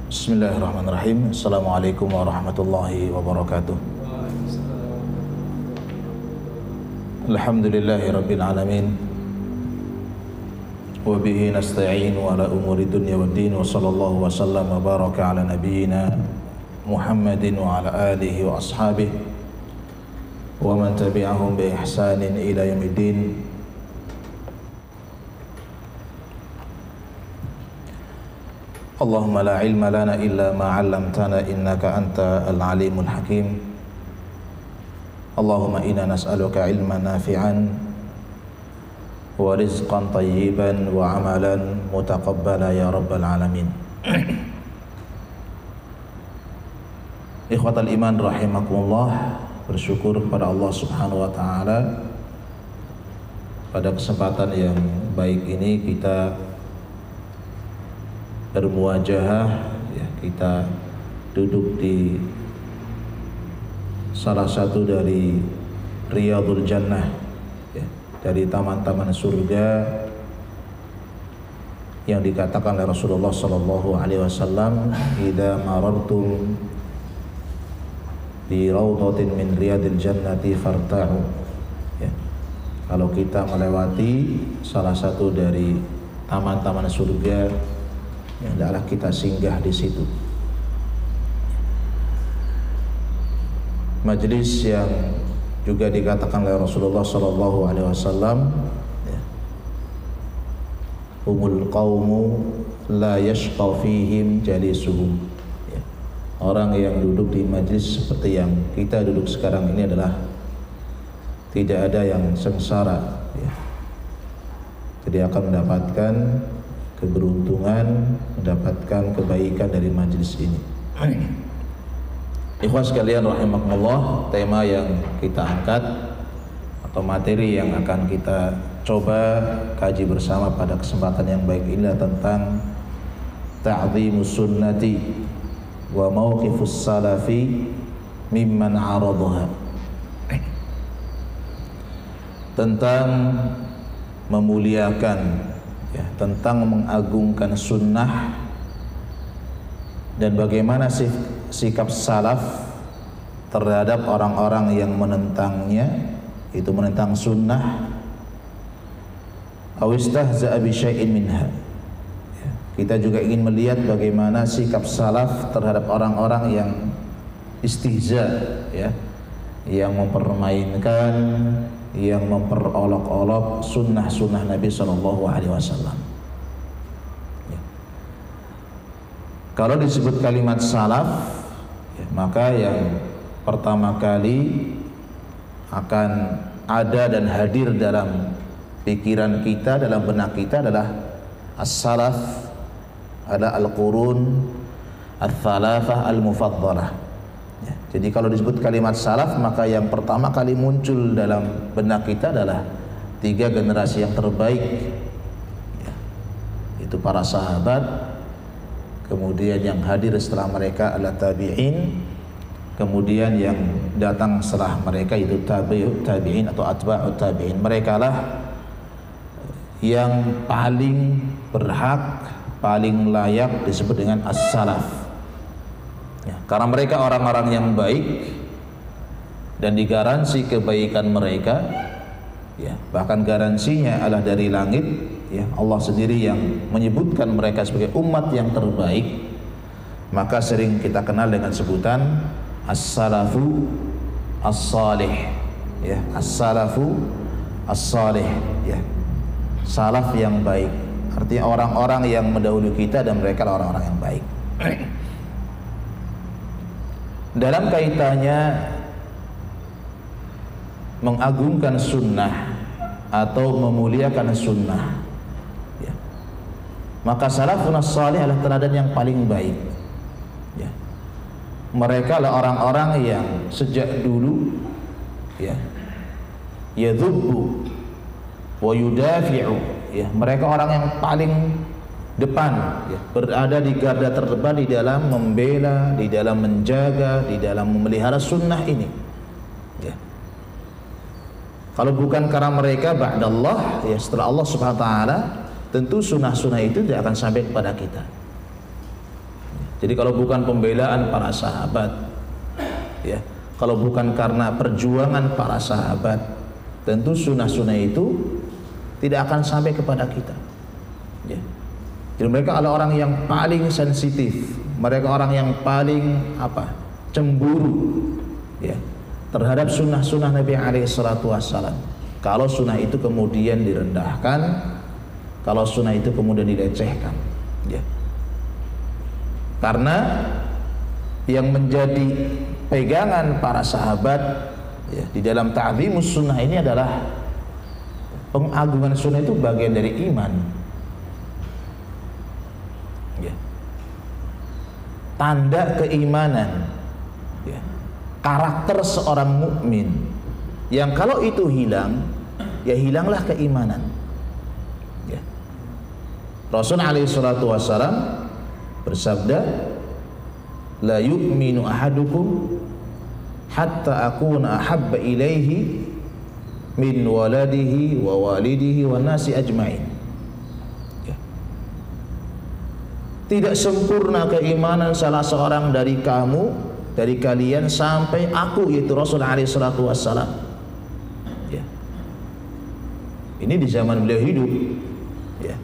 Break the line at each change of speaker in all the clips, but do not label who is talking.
Bismillahirrahmanirrahim. Assalamualaikum warahmatullahi wabarakatuh. Alhamdulillahi rabbil alamin. Wa bihi nasta'in wa ala umuri dunya waddin. Wa sallallahu wa sallam wa baraka ala nabiyyina Muhammadin wa ala alihi wa ashabihi wa man tabi'ahum bi ihsanin ila yaumiddin. Allahumma la ilma lana illa ma 'allamtana innaka antal alimul hakim. Allahumma inna nas'aluka ilman nafi'an wa rizqan tayyiban wa amalan mutaqabbala ya rabbal alamin. Ikhwatal iman rahimakumullah, bersyukur kepada Allah Subhanahu wa taala pada kesempatan yang baik ini kita bermuajahah, ya, kita duduk di salah satu dari Riyadul Jannah, ya, dari taman-taman surga yang dikatakan oleh Rasulullah Sallallahu Alaihi Wasallam, "Idza marartum bi rawdatin min riyadil jannati farta'u." Ya, kalau kita melewati salah satu dari taman-taman surga, yang adalah kita singgah di situ. Majelis yang juga dikatakan oleh Rasulullah Sallallahu Alaihi Wasallam, humul qaumu la yashqa fihim jalisuhum. Orang yang duduk di majelis seperti yang kita duduk sekarang ini adalah tidak ada yang sengsara, ya. Jadi akan mendapatkan keberuntungan, mendapatkan kebaikan dari majelis ini. Ikhwan sekalian rahimakumullah, tema yang kita angkat atau materi yang akan kita coba kaji bersama pada kesempatan yang baik ini adalah tentang ta'zimus sunnati wa mauqifus salafi mimman 'aradaha. Tentang memuliakan, ya, tentang mengagungkan sunnah dan bagaimana sikap salaf terhadap orang-orang yang menentangnya, itu menentang sunnah, awistahza'a bi syai'in minha. Ya, kita juga ingin melihat bagaimana sikap salaf terhadap orang-orang yang istihza, ya, yang mempermainkan, yang memperolok-olok sunnah-sunnah Nabi Sallallahu Alaihi Wasallam. Ya. Kalau disebut kalimat salaf, ya, maka yang pertama kali akan ada dan hadir dalam pikiran kita, dalam benak kita adalah as-salaf, ada al-qurun al-thalathah al-mufaddalah. Ya, jadi kalau disebut kalimat salaf, maka yang pertama kali muncul dalam benak kita adalah tiga generasi yang terbaik, ya, itu para sahabat, kemudian yang hadir setelah mereka adalah tabi'in, kemudian yang datang setelah mereka itu tabi'in atau atba'ut tabi'in. Mereka lah yang paling berhak, paling layak disebut dengan as-salaf. Ya, karena mereka orang-orang yang baik dan digaransi kebaikan mereka, ya, bahkan garansinya adalah dari langit, ya, Allah sendiri yang menyebutkan mereka sebagai umat yang terbaik. Maka sering kita kenal dengan sebutan as-salafu as-salih, ya, as-salafu as-salih, ya, salaf yang baik, artinya orang-orang yang mendahului kita dan mereka adalah orang-orang yang baik. Dalam kaitannya mengagungkan sunnah atau memuliakan sunnah, ya, maka salafun as-salih adalah teladan yang paling baik, ya. Mereka adalah orang-orang yang sejak dulu, ya, yadhubbu wa yudafi'u, ya, mereka orang yang paling depan, ya, berada di garda terdepan di dalam membela, di dalam menjaga, di dalam memelihara sunnah ini, ya. Kalau bukan karena mereka ba'dallah, ya, setelah Allah Subhanahu wa taala, tentu sunnah-sunnah itu tidak akan sampai kepada kita. Jadi kalau bukan pembelaan para sahabat, ya, kalau bukan karena perjuangan para sahabat, tentu sunnah-sunnah itu tidak akan sampai kepada kita. Ya. Jadi mereka adalah orang yang paling sensitif, mereka orang yang paling cemburu, ya, terhadap sunnah-sunnah Nabi SAW. Kalau sunnah itu kemudian direndahkan, kalau sunnah itu kemudian dilecehkan, ya. Karena yang menjadi pegangan para sahabat, ya, di dalam ta'zimus sunnah ini adalah pengagungan sunnah itu bagian dari iman, ya. Tanda keimanan, ya. Karakter seorang mukmin yang kalau itu hilang, ya hilanglah keimanan, ya. Rasul alaihi salatu wassalam bersabda, la yu'minu ahadukum hatta akuna ahabba ilaihi min waladihi wa walidihi wa nasi ajmain. Ya. Tidak sempurna keimanan salah seorang dari kamu, dari kalian sampai aku, yaitu Rasul alaihi salatu wassalam. Ya. Ini di zaman beliau hidup, ya.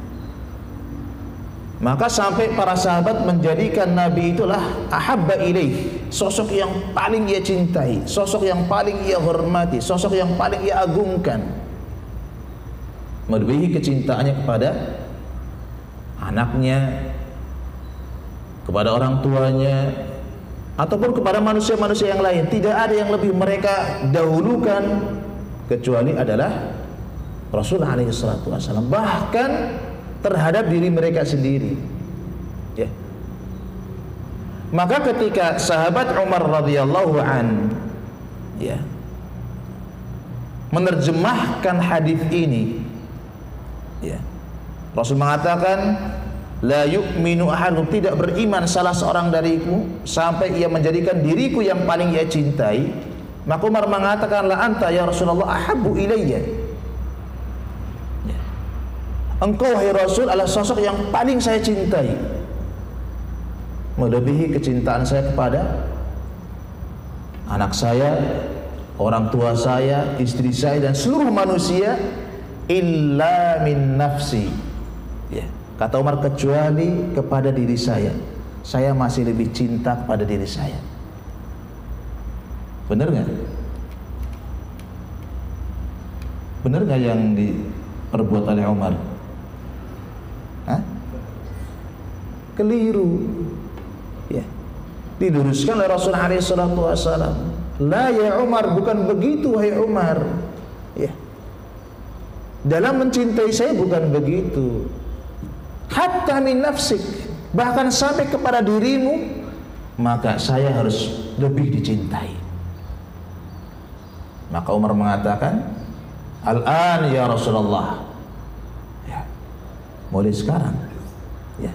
Maka sampai para sahabat menjadikan Nabi itulah ahabba ilaih, sosok yang paling ia cintai, sosok yang paling ia hormati, sosok yang paling ia agungkan, melebihi kecintaannya kepada anaknya, kepada orang tuanya, ataupun kepada manusia-manusia yang lain. Tidak ada yang lebih mereka dahulukan kecuali adalah Rasul alaihi salatu wasallam, bahkan terhadap diri mereka sendiri, ya. Maka ketika sahabat Umar radhiyallahu an, ya, menerjemahkan hadis ini, ya, Rasul mengatakan, la yu'minu ahadukum, tidak beriman salah seorang dariku sampai ia menjadikan diriku yang paling ia cintai. Maka Umar mengatakan, la anta ya Rasulullah ahabbu ilayya, engkau wahai Rasul adalah sosok yang paling saya cintai, melebihi kecintaan saya kepada anak saya, orang tua saya, istri saya, dan seluruh manusia, illa min nafsi, ya. Kata Umar, kecuali kepada diri saya masih lebih cinta kepada diri saya. Benar nggak? Benar nggak yang diperbuat oleh Umar? Hah? Keliru, ya. Diluruskan oleh Rasul alaihi salatu wasallam, la ya Umar, bukan begitu wahai Umar, ya. Dalam mencintai saya bukan begitu, hatta min nafsik, bahkan sampai kepada dirimu, maka saya harus lebih dicintai. Maka Umar mengatakan, al-an ya Rasulullah, mulai sekarang, ya,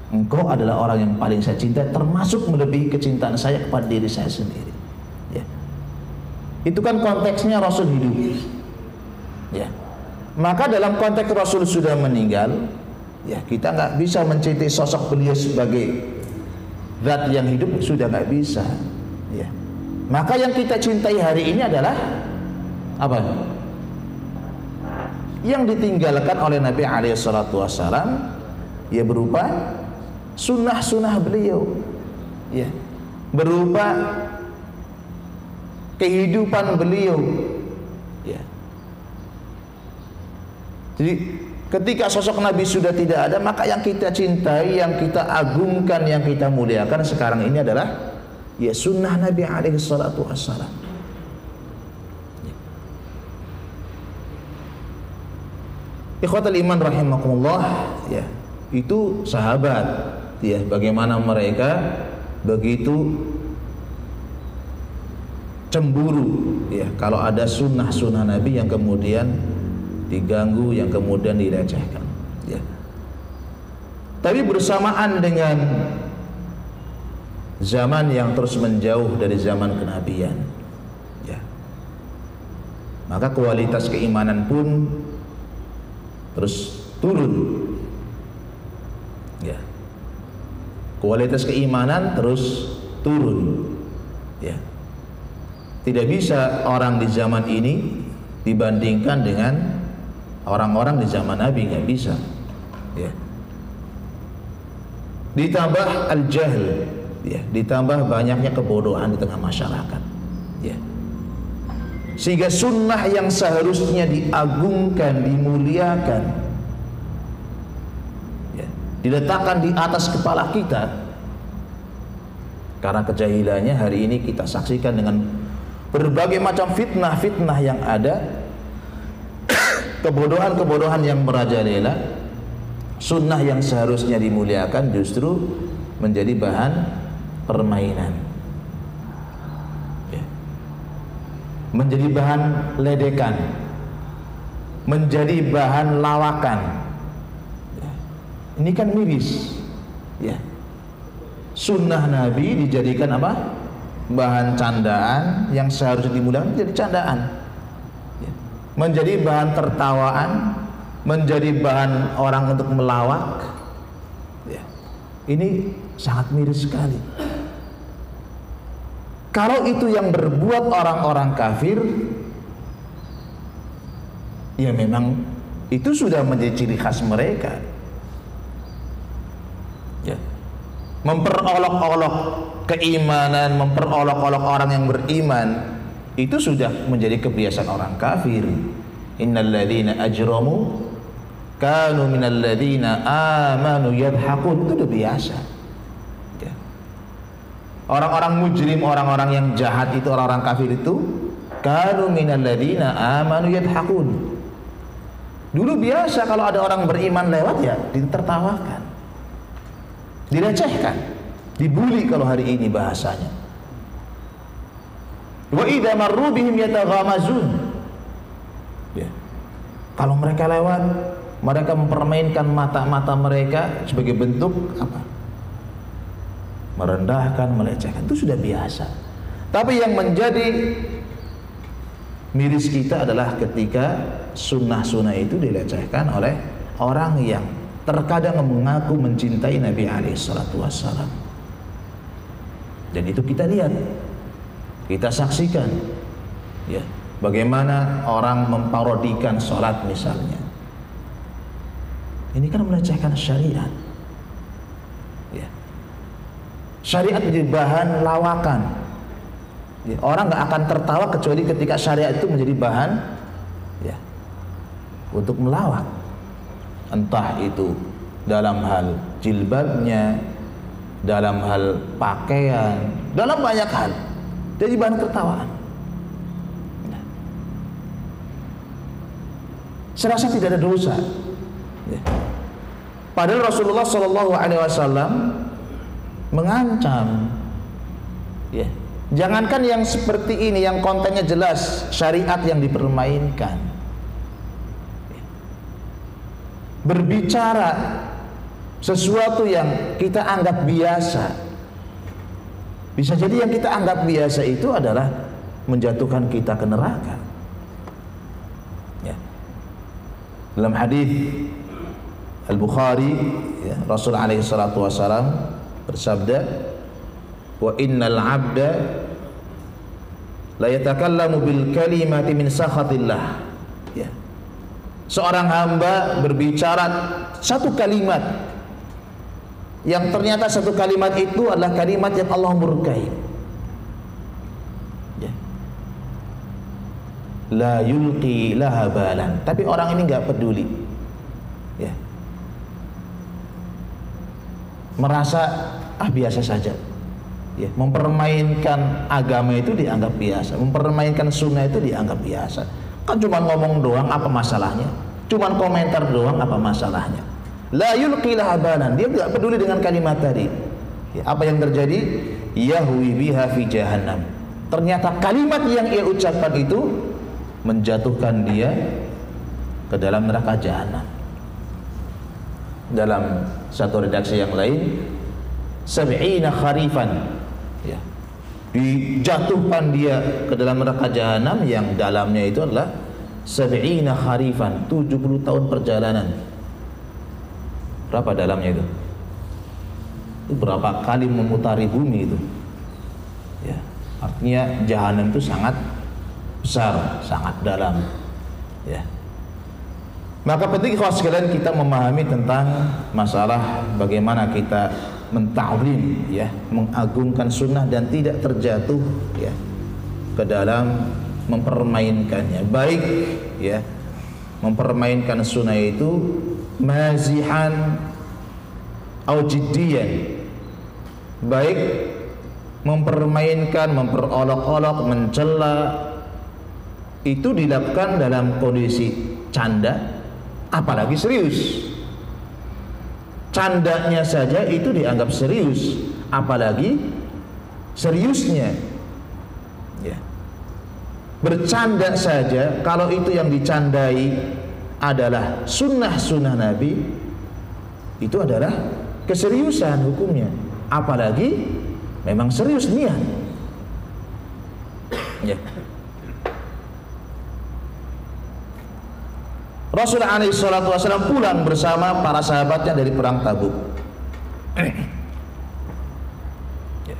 engkau adalah orang yang paling saya cintai, termasuk melebihi kecintaan saya kepada diri saya sendiri, ya. Itu kan konteksnya Rasul hidup, ya. Maka dalam konteks Rasul sudah meninggal, ya, kita nggak bisa mencintai sosok beliau sebagai zat yang hidup, sudah nggak bisa, ya. Maka yang kita cintai hari ini adalah apa? Yang ditinggalkan oleh Nabi alaihi salatu wassalam, ya, berupa sunnah-sunnah beliau, ya, berupa kehidupan beliau, ya. Jadi ketika sosok Nabi sudah tidak ada, maka yang kita cintai, yang kita agungkan, yang kita muliakan sekarang ini adalah, ya, sunnah Nabi alaihi salatu wassalam. Ikhwatul iman rahimakumullah, ya, itu sahabat, ya, bagaimana mereka begitu cemburu, ya, kalau ada sunnah-sunnah Nabi yang kemudian diganggu, yang kemudian dilecehkan, ya. Tapi bersamaan dengan zaman yang terus menjauh dari zaman kenabian, ya, maka kualitas keimanan pun terus turun, ya. kualitas keimanan terus turun. Ya. Tidak bisa orang di zaman ini dibandingkan dengan orang-orang di zaman Nabi, nggak bisa. Ya. Ditambah al-jahl, ya, ditambah banyaknya kebodohan di tengah masyarakat. Ya. Sehingga sunnah yang seharusnya diagungkan, dimuliakan, ya, diletakkan di atas kepala kita, karena kejahilannya hari ini kita saksikan dengan berbagai macam fitnah-fitnah yang ada, kebodohan-kebodohan yang merajalela. Sunnah yang seharusnya dimuliakan justru menjadi bahan permainan, ya. Menjadi bahan ledekan, menjadi bahan lawakan, ya. Ini kan miris, ya. Sunnah Nabi dijadikan apa? Bahan candaan yang seharusnya dimuliakan menjadi candaan, ya. Menjadi bahan tertawaan, menjadi bahan orang untuk melawak, ya. Ini sangat miris sekali. Kalau itu yang berbuat orang-orang kafir, ya memang itu sudah menjadi ciri khas mereka, ya. Memperolok-olok keimanan, memperolok-olok orang yang beriman, itu sudah menjadi kebiasaan orang kafir. Innal ladzina ajramu kanu minal ladzina amanu yadhakun, itu udah biasa, ya. Orang-orang mujrim, orang-orang yang jahat itu, orang-orang kafir itu, kanu minal ladzina amanu yadhakun. Dulu biasa kalau ada orang beriman lewat, ya ditertawakan, dilecehkan, dibully kalau hari ini bahasanya. Wa idza marru bihim yataghamazun, ya. Kalau mereka lewat, mereka mempermainkan mata-mata mereka sebagai bentuk apa? Merendahkan, melecehkan. Itu sudah biasa. Tapi yang menjadi miris kita adalah ketika sunnah-sunnah itu dilecehkan oleh orang yang terkadang mengaku mencintai Nabi SAW. Dan itu kita lihat, kita saksikan, ya, bagaimana orang memparodikan sholat misalnya. Ini kan melecehkan syariat, ya. Syariat menjadi bahan lawakan, ya. Orang nggak akan tertawa kecuali ketika syariat itu menjadi bahan, ya, untuk melawak. Entah itu dalam hal jilbabnya, dalam hal pakaian, dalam banyak hal, jadi bahan tertawaan. Serasa tidak ada dosa, ya. Padahal Rasulullah SAW mengancam, ya, jangankan yang seperti ini, yang kontennya jelas syariat yang dipermainkan, ya. Berbicara sesuatu yang kita anggap biasa, bisa jadi yang kita anggap biasa itu adalah menjatuhkan kita ke neraka, ya. Dalam hadis Al-Bukhari, ya, Rasul alaihi salatu wasalam bersabda, wa innal abda la yatakallamu bil kalimati min sakhatillah, ya. Seorang hamba berbicara satu kalimat yang ternyata satu kalimat itu adalah kalimat yang Allah murkai, ya. La yulqi laha balan, tapi orang ini nggak peduli, ya. Merasa biasa saja, ya. Mempermainkan agama itu dianggap biasa, mempermainkan sunnah itu dianggap biasa. Kan cuma ngomong doang, apa masalahnya? Cuma komentar doang, apa masalahnya? La yulqi laha balan, dia tidak peduli dengan kalimat tadi, ya. Apa yang terjadi? Yahwi biha fi jahannam. Ternyata kalimat yang ia ucapkan itu menjatuhkan dia ke dalam neraka jahanam. Dalam satu redaksi yang lain, sab'ina kharifan, ya, dijatuhkan dia ke dalam neraka jahanam yang dalamnya itu adalah sab'ina kharifan, 70 tahun perjalanan. Berapa dalamnya itu? itu berapa kali memutari bumi itu. Ya, artinya jahanam itu sangat besar, sangat dalam. Ya. Maka penting kalau sekalian kita memahami tentang masalah bagaimana kita menta'zim, ya, mengagungkan sunnah dan tidak terjatuh, ya, ke dalam mempermainkannya. Baik, ya, mempermainkan sunnah itu mazihan atau jiddiyan. Baik mempermainkan, memperolok-olok, mencela, itu dilakukan dalam kondisi canda, apalagi serius. Candanya saja itu dianggap serius, apalagi seriusnya. Ya. Bercanda saja, kalau itu yang dicandai adalah sunnah-sunnah Nabi, itu adalah keseriusan hukumnya, apalagi memang serius niat. Ya. Rasulullah SAW pulang bersama para sahabatnya dari perang Tabuk. Ya.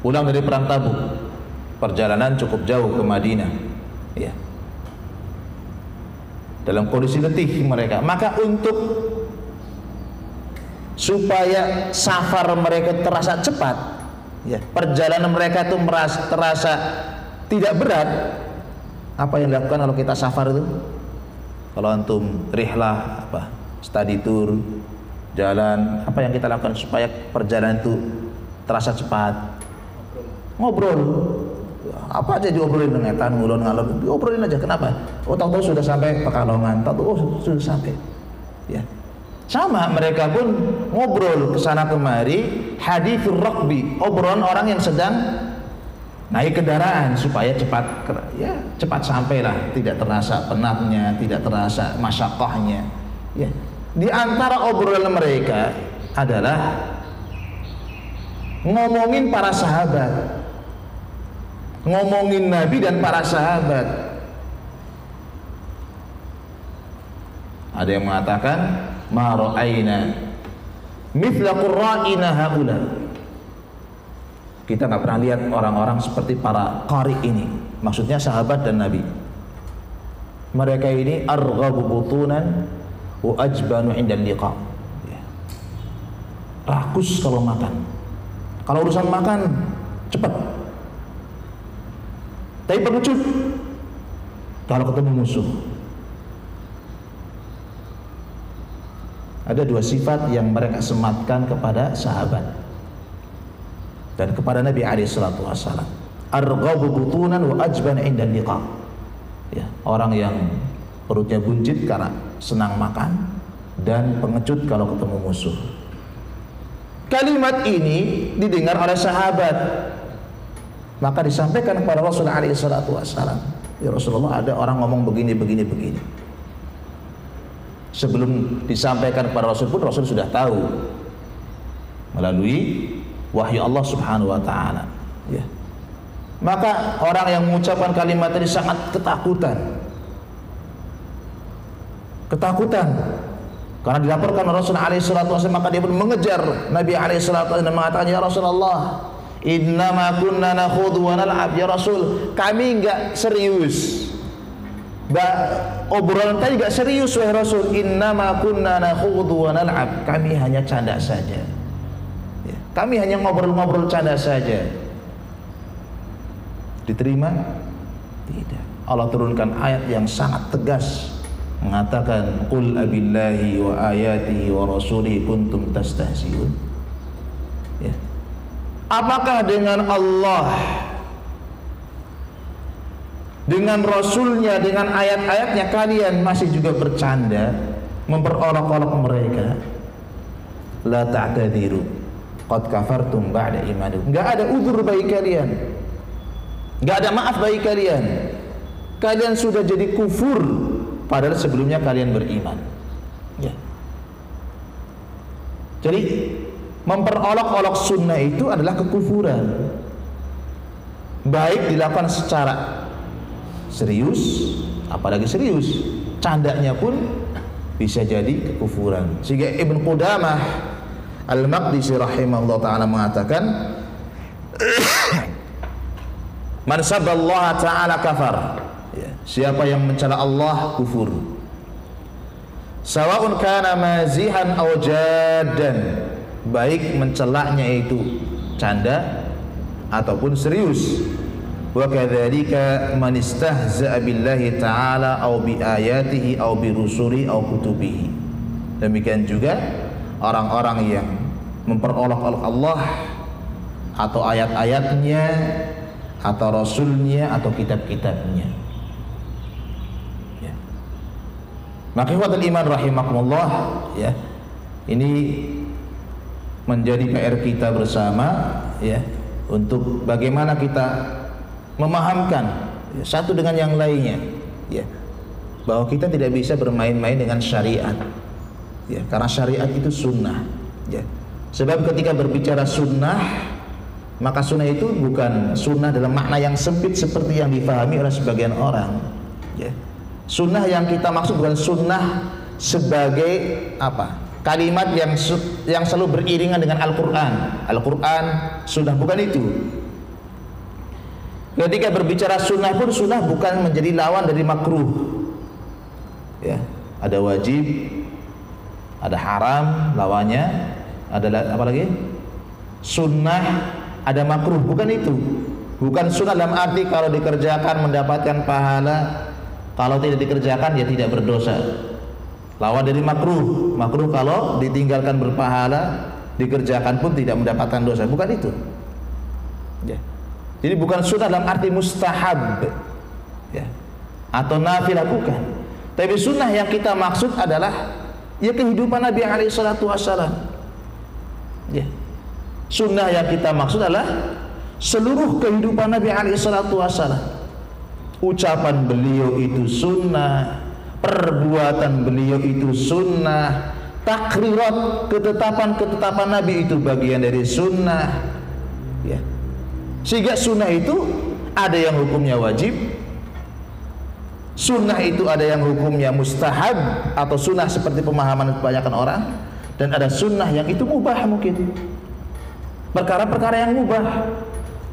Pulang dari perang Tabuk, perjalanan cukup jauh ke Madinah. Ya. Dalam kondisi letih mereka, maka untuk supaya safar mereka terasa cepat, ya, perjalanan mereka itu terasa tidak berat. Apa yang dilakukan kalau kita safar itu? Kalau antum rihlah, apa, study tour, jalan, apa yang kita lakukan supaya perjalanan itu terasa cepat? Ngobrol. Apa aja diobrolin, ngetan, ngulon, ngalor, diobrolin aja. Kenapa? Oh, tahu-tahu sudah sampai Pekalongan, tahu-tahu oh, sudah sampai. Ya. Sama, mereka pun ngobrol kesana kemari, hadithur rakbi, obrolan orang yang sedang naik kendaraan supaya cepat, ya, cepat sampailah, tidak terasa penatnya, tidak terasa masyaqqahnya. Ya. Di antara obrolan mereka adalah ngomongin para sahabat, ngomongin Nabi dan para sahabat. Ada yang mengatakan ma ra'aina mithla qurra'ina haula. Kita nggak pernah lihat orang-orang seperti para qari ini, maksudnya sahabat dan Nabi. Mereka ini arghabu butunan wa ajbanu 'inda liqa. Ya. Rakus kalau makan. Kalau urusan makan cepat. Tapi pengecut kalau ketemu musuh. Ada dua sifat yang mereka sematkan kepada sahabat dan kepada Nabi SAW. Arghabu butunan wa ajban 'inda liqa. Ya, orang yang perutnya buncit karena senang makan dan pengecut kalau ketemu musuh. Kalimat ini didengar oleh sahabat, maka disampaikan kepada Rasulullah SAW. Ya Rasulullah, ada orang ngomong begini. Sebelum disampaikan kepada Rasul pun Rasul sudah tahu melalui wahyu Allah Subhanahu wa taala. Ya. Maka orang yang mengucapkan kalimat tadi sangat ketakutan. Karena dilaporkan Rasulullah SAW, maka dia pun mengejar Nabi SAW dan mengatakan, ya Rasulullah, innama kunna nakhudhu wa nal'ab. Ya Rasul, kami enggak serius. Obrolan tadi enggak serius, wahai Rasul. Innama kunna nakhudhu wa nal'ab. Kami hanya canda saja. Ya. Kami hanya ngobrol-ngobrol canda saja. Diterima? Tidak. Allah turunkan ayat yang sangat tegas, mengatakan qul abillahi wa ayatihi wa rasulihi kuntum tastahzi'un. Ya. Apakah dengan Allah, dengan Rasulnya, dengan ayat-ayatnya kalian masih juga bercanda, memperolok-olok mereka? La ta'tadiru qad kafartum ba'da imanikum. Enggak ada uzur bagi kalian, enggak ada maaf bagi kalian. Kalian sudah jadi kufur padahal sebelumnya kalian beriman. Ya. Jadi memperolok-olok sunnah itu adalah kekufuran, baik dilakukan secara serius, apalagi serius, candanya pun bisa jadi kekufuran. Sehingga Ibn Qudamah Al-Maqdisi rahimahullah ta'ala mengatakan, man sabballaha ta'ala kafar, ya, siapa yang mencela Allah kufur. Sawa'un kana mazihan aw jaddan, baik mencelaknya itu canda ataupun serius. Wa kadzalika man istahza'a billahi ta'ala aw bi ayatihi aw bi rusuli aw kutubihi. Demikian juga orang-orang yang memperolok-olok Allah atau ayat-ayatnya atau rasulnya atau kitab-kitabnya. Ya. Maka ikhwatul iman rahimakumullah, ya, ini menjadi PR kita bersama, ya, untuk bagaimana kita memahamkan, ya, satu dengan yang lainnya, ya, bahwa kita tidak bisa bermain-main dengan syariat, ya, karena syariat itu sunnah, ya. Sebab ketika berbicara sunnah, maka sunnah itu bukan sunnah dalam makna yang sempit seperti yang difahami oleh sebagian orang, ya. Sunnah yang kita maksud bukan sunnah sebagai apa? Kalimat yang selalu beriringan dengan Al-Quran. Al-Quran sunnah, bukan itu. Ketika berbicara sunnah pun, sunnah bukan menjadi lawan dari makruh, ya. Ada wajib, ada haram lawannya, ada apa lagi? Sunnah, ada makruh, bukan itu. Bukan sunnah dalam arti kalau dikerjakan mendapatkan pahala, kalau tidak dikerjakan ya tidak berdosa. Lawan dari makruh. Makruh kalau ditinggalkan berpahala, dikerjakan pun tidak mendapatkan dosa, bukan itu, ya. Jadi bukan sunnah dalam arti mustahab, ya, atau nafilah, bukan. Tapi sunnah yang kita maksud adalah ya kehidupan Nabi alaihi salatu wassalam, ya. Sunnah yang kita maksud adalah seluruh kehidupan Nabi alaihi salatu wassalam. Ucapan beliau itu sunnah, perbuatan beliau itu sunnah, takrirat, ketetapan-ketetapan Nabi itu bagian dari sunnah, ya. Sehingga sunnah itu ada yang hukumnya wajib, sunnah itu ada yang hukumnya mustahab atau sunnah seperti pemahaman kebanyakan orang, dan ada sunnah yang itu mubah, mungkin perkara-perkara yang mubah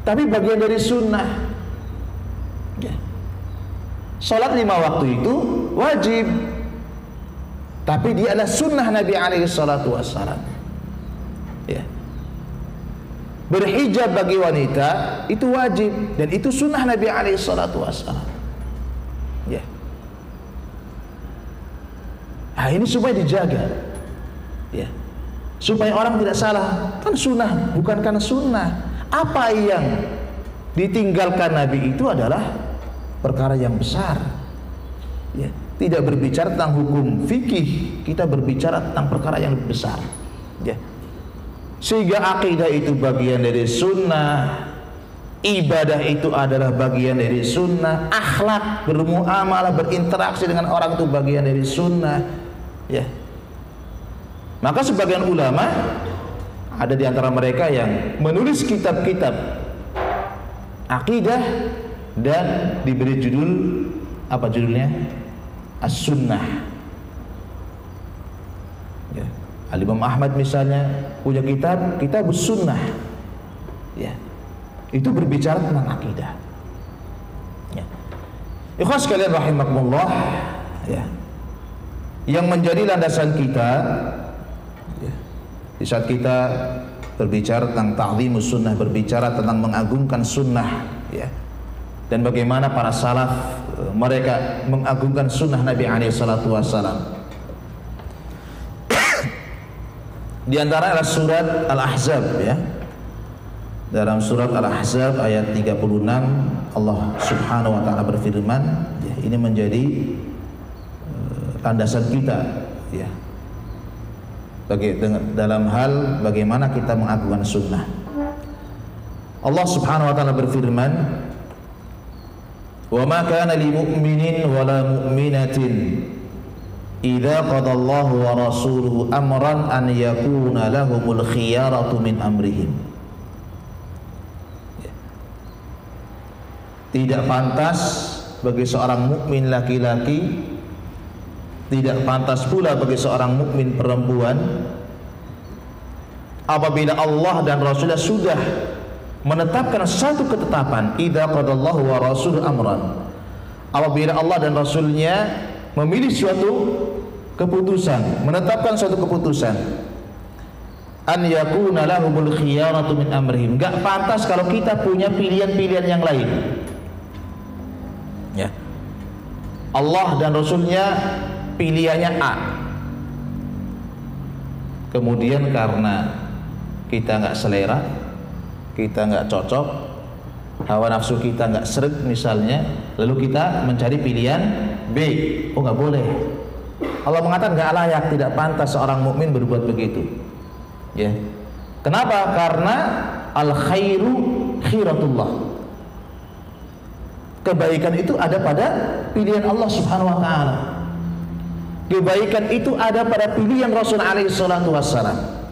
tapi bagian dari sunnah, ya. Salat 5 waktu itu wajib, tapi dia adalah sunnah Nabi alaihi salatu wassalam, ya. Berhijab bagi wanita itu wajib dan itu sunnah Nabi alaihi salatu wassalam, ya. Nah, ini supaya dijaga, ya, supaya orang tidak salah. Kan sunnah, bukan karena sunnah. Apa yang ditinggalkan Nabi itu adalah perkara yang besar, ya. Tidak berbicara tentang hukum fikih, kita berbicara tentang perkara yang lebih besar, ya. Sehingga akidah itu bagian dari sunnah, ibadah itu adalah bagian dari sunnah, akhlak, bermuamalah, berinteraksi dengan orang itu bagian dari sunnah, ya. Maka sebagian ulama ada di antara mereka yang menulis kitab-kitab akidah dan diberi judul, apa judulnya? As-Sunnah, ya. Al-Imam Ahmad misalnya punya kitab Sunnah, ya. Itu berbicara tentang akidah, ya. Ikhwan sekalian rahimakumullah, ya. Yang menjadi landasan kita, ya, di saat kita berbicara tentang ta'zimus sunnah, berbicara tentang mengagungkan sunnah, ya. Dan bagaimana para salaf mereka mengagungkan sunnah Nabi alaihi salatu wassalam. Di antara adalah surat Al-Ahzab, ya. Dalam surat Al-Ahzab ayat 36 Allah Subhanahu wa taala berfirman, ya, ini menjadi landasan kita, ya, dalam hal bagaimana kita mengagungkan sunnah. Allah Subhanahu wa taala berfirman, wa ma kana lil mu'minin wa la mu'minatin idza qada Allahu wa rasuluhu amran an yakuna lahumul khiyaratu min amrihim. Tidak pantas bagi seorang mukmin laki-laki, tidak pantas pula bagi seorang mukmin perempuan apabila Allah dan Rasulnya sudah menetapkan satu ketetapan, idza qadallahu wa rasuluhu amran, apabila Allah dan Rasulnya memilih suatu keputusan, menetapkan suatu keputusan, an yakuna lahumul khiyaratu min amrihim, enggak pantas kalau kita punya pilihan-pilihan yang lain. Ya, Allah dan Rasulnya pilihannya A, kemudian karena kita nggak selera, kita nggak cocok, hawa nafsu kita nggak seret misalnya, lalu kita mencari pilihan B. Oh, nggak boleh. Allah mengatakan nggak layak, tidak pantas seorang mukmin berbuat begitu. Ya, kenapa? Karena al khairu khiratullah. Kebaikan itu ada pada pilihan Allah Subhanahu wa taala. Kebaikan itu ada pada pilihan Rasul alaihi salatu wassalam.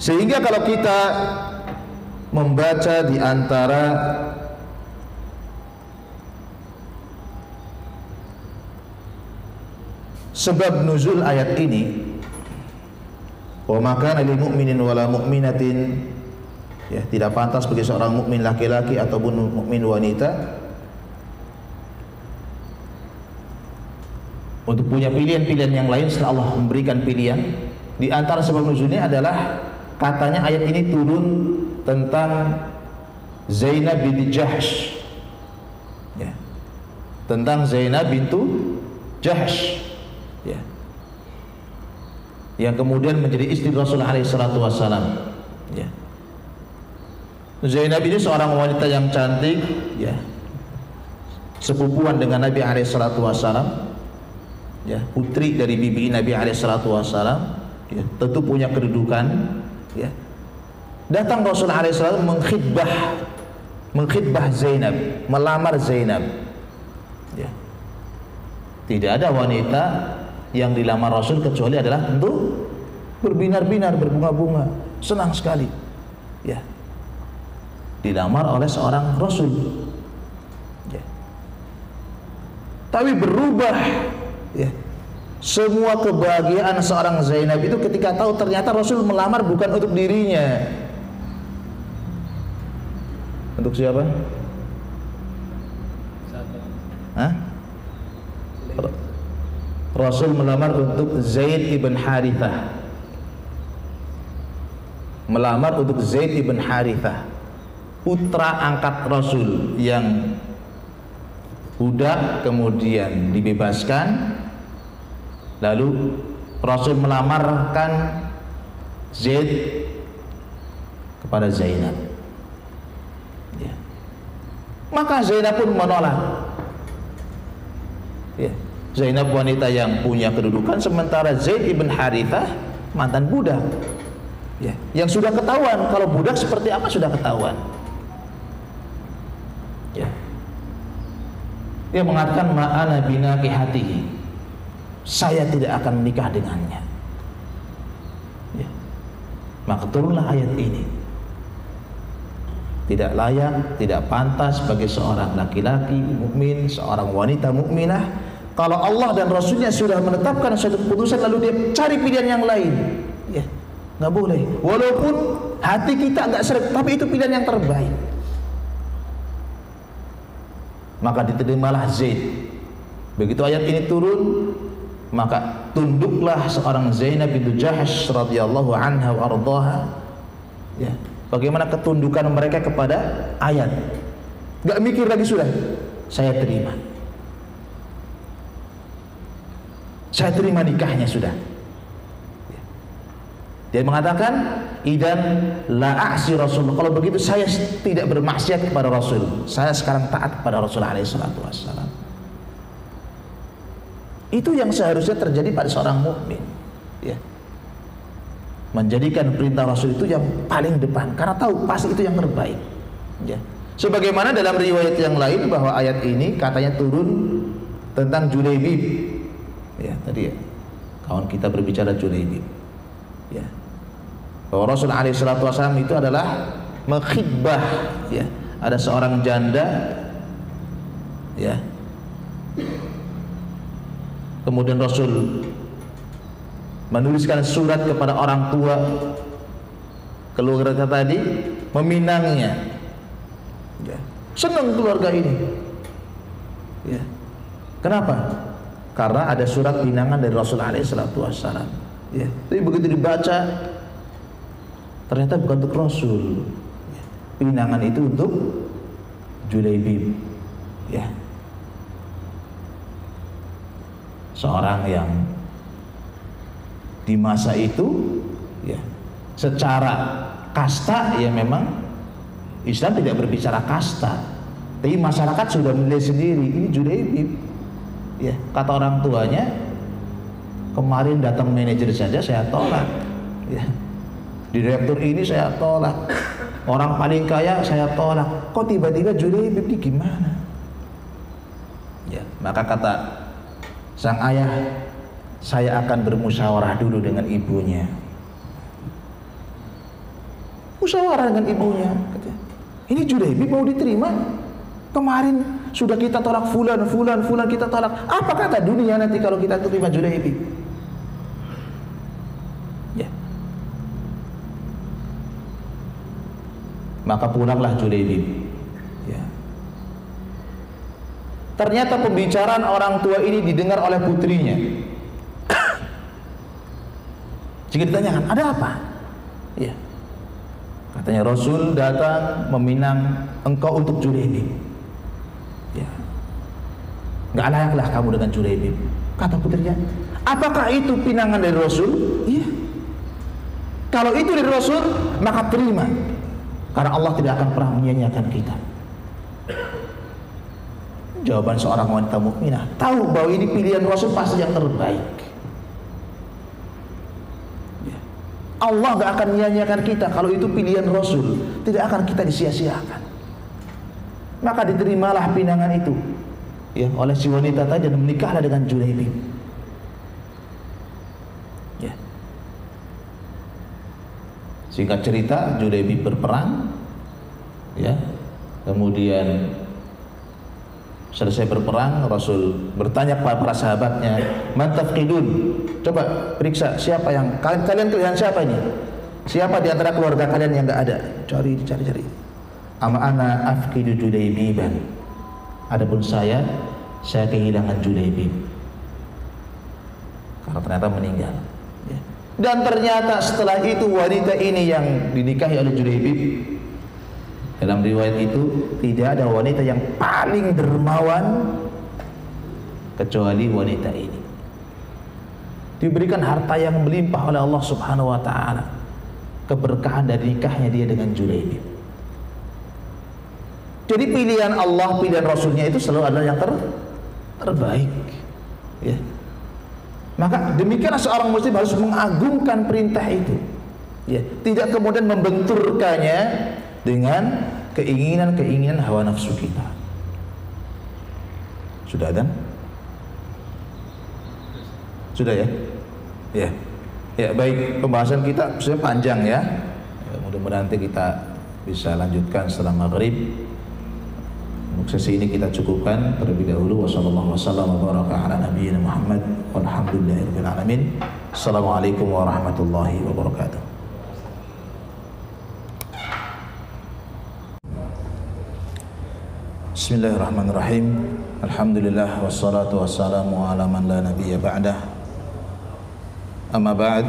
Sehingga kalau kita membaca di antara sebab nuzul ayat ini, wa ma kana lil mu'minin wala mu'minatin, ya, tidak pantas bagi seorang mukmin laki-laki ataupun mukmin wanita untuk punya pilihan-pilihan yang lain setelah Allah memberikan pilihan. Di antara sebab nuzulnya adalah katanya ayat ini turun tentang Zainab binti Jahsh, ya, tentang Zainab bintu Jahsh, ya, yang kemudian menjadi istri Rasulullah SAW. Ya. Zainab ini seorang wanita yang cantik, ya, sepupuan dengan Nabi SAW, ya, putri dari bibi Nabi SAW, ya, tentu punya kedudukan. Ya. Datang Rasulullah SAW mengkhidbah Zainab, melamar Zainab. Ya. Tidak ada wanita yang dilamar Rasul kecuali adalah tentu berbinar-binar, berbunga-bunga, senang sekali. Ya. Dilamar oleh seorang Rasul. Ya. Tapi berubah, ya, semua kebahagiaan seorang Zainab itu ketika tahu ternyata Rasul melamar bukan untuk dirinya. Untuk siapa? Hah? Rasul melamar untuk Zaid ibn Harithah. Melamar untuk Zaid ibn Harithah, putra angkat Rasul yang budak kemudian dibebaskan. Lalu Rasul melamarkan Zaid kepada Zainab. Ya. Maka Zainab pun menolak. Ya. Zainab wanita yang punya kedudukan, sementara Zaid ibn Harithah mantan budak. Ya. Yang sudah ketahuan kalau budak seperti apa sudah ketahuan. Ya. Dia mengatakan ma'ana binakihatihi, saya tidak akan menikah dengannya. Ya. Maka turunlah ayat ini. Tidak layak, tidak pantas bagi seorang laki-laki mukmin, seorang wanita mukminah, kalau Allah dan Rasulnya sudah menetapkan suatu keputusan lalu dia cari pilihan yang lain. Ya, nggak boleh. Walaupun hati kita nggak seret, tapi itu pilihan yang terbaik. Maka diterimalah Zaid. Begitu ayat ini turun, maka tunduklah seorang Zainab bintu Jahsh radhiyallahu anha wa ardhaha. Ya, bagaimana ketundukan mereka kepada ayat. Enggak mikir lagi, sudah saya terima. Saya terima nikahnya sudah. Ya. Dia mengatakan, "Idan la a'si Rasul." Kalau begitu saya tidak bermaksiat kepada Rasul. Saya sekarang taat kepada Rasulullah SAW. Itu yang seharusnya terjadi pada seorang mukmin, ya. Menjadikan perintah Rasul itu yang paling depan karena tahu pasti itu yang terbaik, ya. Sebagaimana dalam riwayat yang lain bahwa ayat ini katanya turun tentang Julaibib, ya, tadi ya, kawan kita berbicara Julaibib, ya, bahwa Rasul SAW itu adalah mengkhidbah, ya, ada seorang janda, ya. Kemudian Rasul menuliskan surat kepada orang tua keluarga tadi, meminangnya. Ya. Senang keluarga ini. Ya. Kenapa? Karena ada surat pinangan dari Rasulullah SAW. Ya. Tapi begitu dibaca, ternyata bukan untuk Rasul. Ya. Pinangan itu untuk Julaibib. Ya. Seorang yang di masa itu, ya, secara kasta ya memang Islam tidak berbicara kasta, tapi masyarakat sudah menilai sendiri ini Julaibib. Ya, kata orang tuanya, kemarin datang manajer saja saya tolak. Ya. Direktur ini saya tolak. Orang paling kaya saya tolak. Kok tiba-tiba Julaibib ini gimana? Ya, maka kata sang ayah, saya akan bermusyawarah dulu dengan ibunya. Musyawarah dengan ibunya. Ini Julaibib mau diterima? Kemarin sudah kita tolak fulan kita tolak. Apa kata dunia nanti kalau kita terima Julaibib? Ya. Maka pulanglah Julaibib. Ya. Ternyata pembicaraan orang tua ini didengar oleh putrinya. Jika ditanyakan, ada apa? Ya. Katanya Rasul datang meminang engkau untuk Julaibib. Ya. Nggak layaklah kamu dengan Julaibib. Kata putrinya, apakah itu pinangan dari Rasul? Iya. Kalau itu dari Rasul, maka terima. Karena Allah tidak akan pernah menyia-nyiakan kita. Jawaban seorang wanita mukminah, tahu bahwa ini pilihan Rasul pasti yang terbaik. Allah gak akan menyia-nyiakan kita. Kalau itu pilihan Rasul, tidak akan kita disia-siakan. Maka diterimalah pinangan itu, ya, oleh si wanita tadi, dan menikahlah dengan Julaibib. Ya. Singkat cerita, Julaibib berperang, ya. Kemudian selesai berperang, Rasul bertanya kepada para sahabatnya, man tafqidun, coba periksa siapa yang kalian siapa ini? Siapa di antara keluarga kalian yang enggak ada? Cari. Ama ana afqidu Julaibiban. Adapun saya kehilangan Julaibib. Karena ternyata meninggal. Ya. Dan ternyata setelah itu wanita ini yang dinikahi oleh Julaibib, dalam riwayat itu tidak ada wanita yang paling dermawan kecuali wanita ini. Diberikan harta yang melimpah oleh Allah Subhanahu wa taala. Keberkahan dari nikahnya dia dengan Julaibib. Jadi pilihan Allah, pilihan Rasulnya itu selalu adalah yang terbaik. Ya. Maka demikianlah seorang muslim harus mengagungkan perintah itu. Ya. Tidak kemudian membenturkannya dengan keinginan hawa nafsu kita. Sudah ada? Sudah ya? Ya. Ya, baik, pembahasan kita sudah panjang ya. Mudah-mudahan nanti kita bisa lanjutkan setelah maghrib. Untuk sesi ini kita cukupkan terlebih dahulu. Wassallallahu wasallam wa baraka ala nabiyyina Muhammad walhamdulillahirabbil alamin. Assalamualaikum warahmatullahi wabarakatuh. Bismillahirrahmanirrahim. Alhamdulillah wassalatu wassalamu ala man la nabiyya ba'dah. Amma ba'd.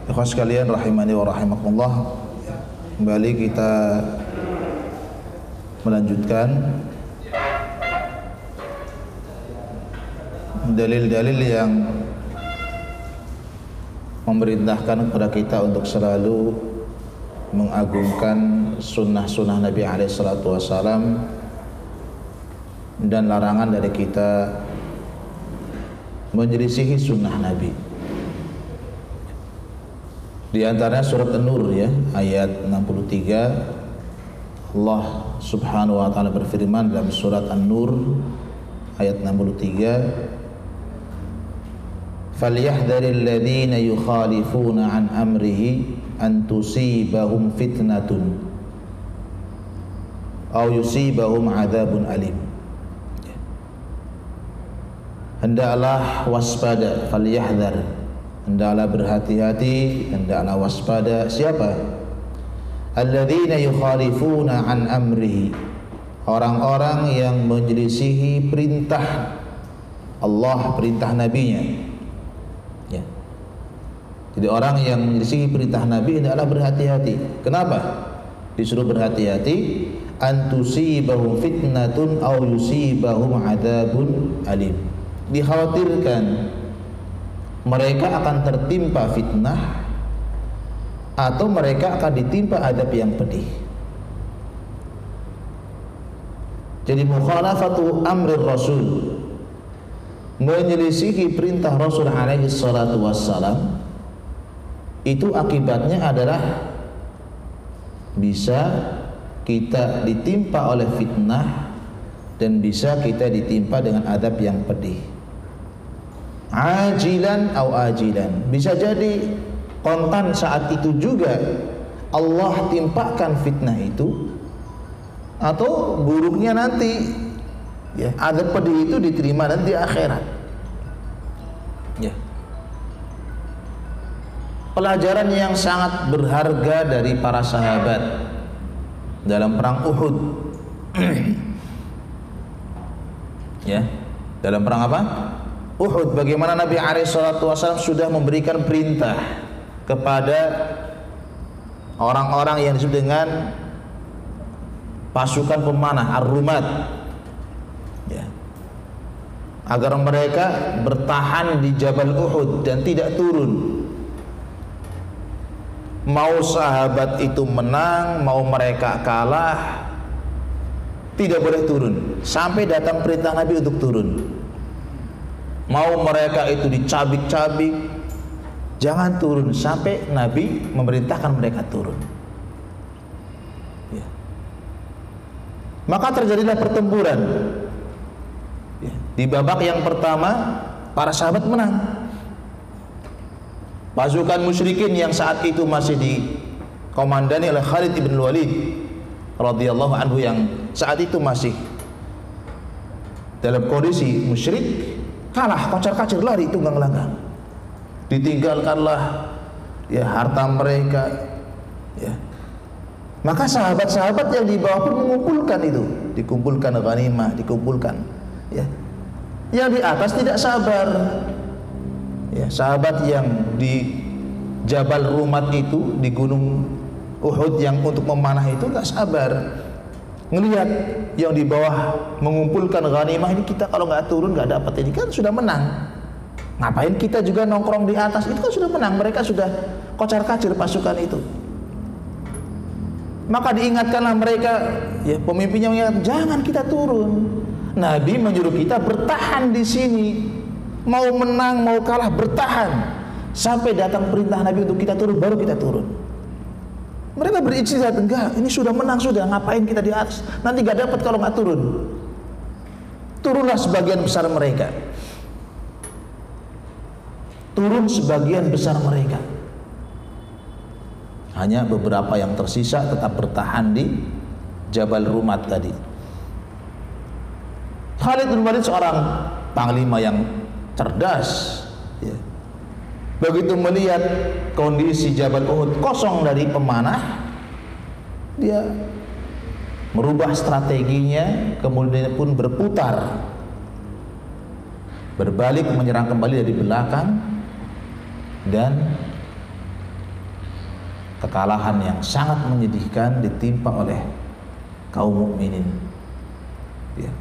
Ikhwan sekalian rahimani wa rahimakumullah. Kembali kita melanjutkan dalil-dalil yang memerintahkan kepada kita untuk selalu mengagungkan sunnah-sunnah Nabi SAW dan larangan dari kita menyelisihi sunnah Nabi. Di antaranya surat An-Nur ya, ayat 63, Allah Subhanahu wa taala berfirman dalam surat An-Nur ayat 63, "Falyahdharil ladzina yukhalifuna an amrihi an tusibahum fitnatun aw yusibahum adzabun alim." hendaklah waspada, falyahdhar, hendaklah berhati-hati, hendaklah waspada. Siapa? Alladzina yukhalifuna an amrihi, orang-orang yang menyelisihi perintah Allah, perintah nabinya. Ya. Jadi orang yang menyelisihi perintah Nabi hendaklah berhati-hati. Kenapa disuruh berhati-hati? Antusibahum fitnatun aw yusibahum adzabun alim. Dikhawatirkan mereka akan tertimpa fitnah atau mereka akan ditimpa adab yang pedih. Jadi mukhalafatu amrir rasul, menyelisihi perintah Rasul alaihi salatu wassalam, itu akibatnya adalah bisa kita ditimpa oleh fitnah dan bisa kita ditimpa dengan adab yang pedih. Ajilan atau ajilan, bisa jadi kontan saat itu juga Allah timpakan fitnah itu, atau buruknya nanti ya, adab pedih itu diterima nanti di akhirat. Ya. Pelajaran yang sangat berharga dari para sahabat dalam perang Uhud. Ya, dalam perang apa? Uhud. Bagaimana Nabi SAW sudah memberikan perintah kepada orang-orang yang disebut dengan pasukan pemanah ar-rumat, ya, agar mereka bertahan di Jabal Uhud dan tidak turun. Mau sahabat itu menang, mau mereka kalah, tidak boleh turun sampai datang perintah Nabi untuk turun. Mau mereka itu dicabik-cabik, jangan turun sampai Nabi memerintahkan mereka turun. Ya. Maka terjadilah pertempuran. Ya. Di babak yang pertama para sahabat menang. Pasukan musyrikin yang saat itu masih dikomandani oleh Khalid ibn Walid radhiyallahu anhu, yang saat itu masih dalam kondisi musyrik, kalah, kocar-kacir, lari tunggang langgang. Ditinggalkanlah ya harta mereka. Ya. Maka sahabat-sahabat yang di bawah pun mengumpulkan itu, dikumpulkan ghanimah, dikumpulkan. Ya. Yang di atas tidak sabar. Ya, sahabat yang di Jabal Rumat itu, di Gunung Uhud yang untuk memanah itu gak sabar. Ngelihat yang di bawah mengumpulkan ghanimah, ini kita kalau nggak turun nggak dapat, ini kan sudah menang. Ngapain kita juga nongkrong di atas? Itu kan sudah menang, mereka sudah kocar-kacir pasukan itu. Maka diingatkanlah mereka, ya, pemimpinnya mengingatkan, jangan kita turun. Nabi menyuruh kita bertahan di sini. Mau menang, mau kalah, bertahan sampai datang perintah Nabi untuk kita turun, baru kita turun. Mereka berijtihad, enggak, ini sudah menang, sudah, ngapain kita di atas? Nanti gak dapat kalau nggak turun. Turunlah sebagian besar mereka. Turun sebagian besar mereka. Hanya beberapa yang tersisa tetap bertahan di Jabal Rumat tadi. Khalid bin Walid seorang panglima yang cerdas, ya. Begitu melihat kondisi Jabal Uhud kosong dari pemanah, dia merubah strateginya, kemudian pun berputar, berbalik menyerang kembali dari belakang, dan kekalahan yang sangat menyedihkan ditimpa oleh kaum mukminin. Ya.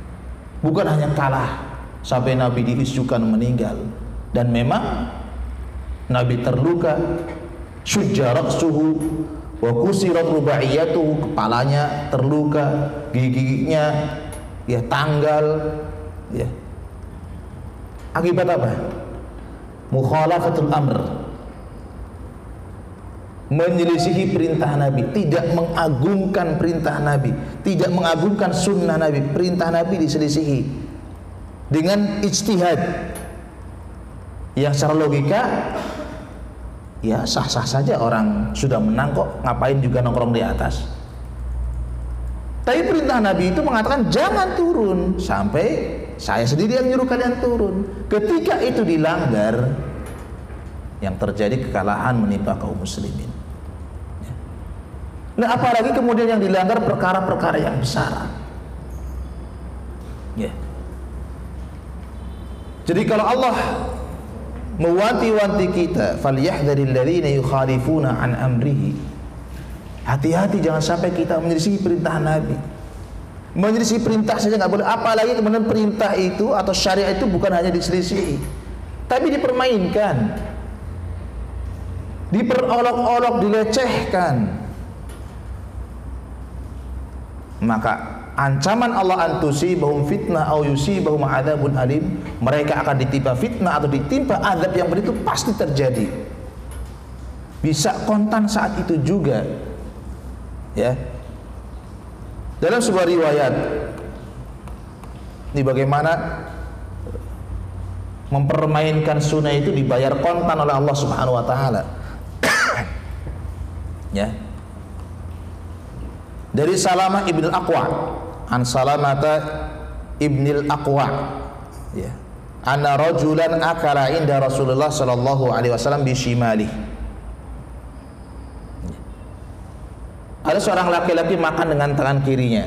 Bukan hanya kalah, sampai Nabi diisukan meninggal, dan memang Nabi terluka, syujjarat suhu wa kusirat rubaiyatuhu, kepalanya terluka, giginya ya tanggal, ya. Akibat apa? Mukhalafatul amr, menyelisihi perintah Nabi, tidak mengagungkan perintah Nabi, tidak mengagungkan sunnah Nabi, perintah Nabi diselisihi dengan ijtihad yang secara logika ya sah-sah saja, orang sudah menang kok, ngapain juga nongkrong di atas. Tapi perintah Nabi itu mengatakan jangan turun sampai saya sendiri yang nyuruh kalian turun. Ketika itu dilanggar, yang terjadi kekalahan menimpa kaum muslimin. Nah, apalagi kemudian yang dilanggar perkara-perkara yang besar. Ya. Jadi kalau Allah mewanti-wanti kita, falyahdharil ladzina yukhalifuna an amrihi. Hati-hati jangan sampai kita menyelisih perintah Nabi. Menyelisih perintah saja nggak boleh, apalagi kemudian perintah itu atau syariat itu bukan hanya diselisihi, tapi dipermainkan, diperolok-olok, dilecehkan. Maka ancaman Allah antusibahum fitnah au yusibahum adzabun alim, mereka akan ditimpa fitnah atau ditimpa azab yang begitu pasti terjadi. Bisa kontan saat itu juga. Ya. Dalam sebuah riwayat ini bagaimana mempermainkan sunnah itu dibayar kontan oleh Allah Subhanahu wa taala. Ya. Dari Salamah ibn al-Aqwa, an Salamata ibn al-Aqwa, ya. Anna rajulan akala inda Rasulullah sallallahu alaihi wasallam bi shimali. Ada seorang laki-laki makan dengan tangan kirinya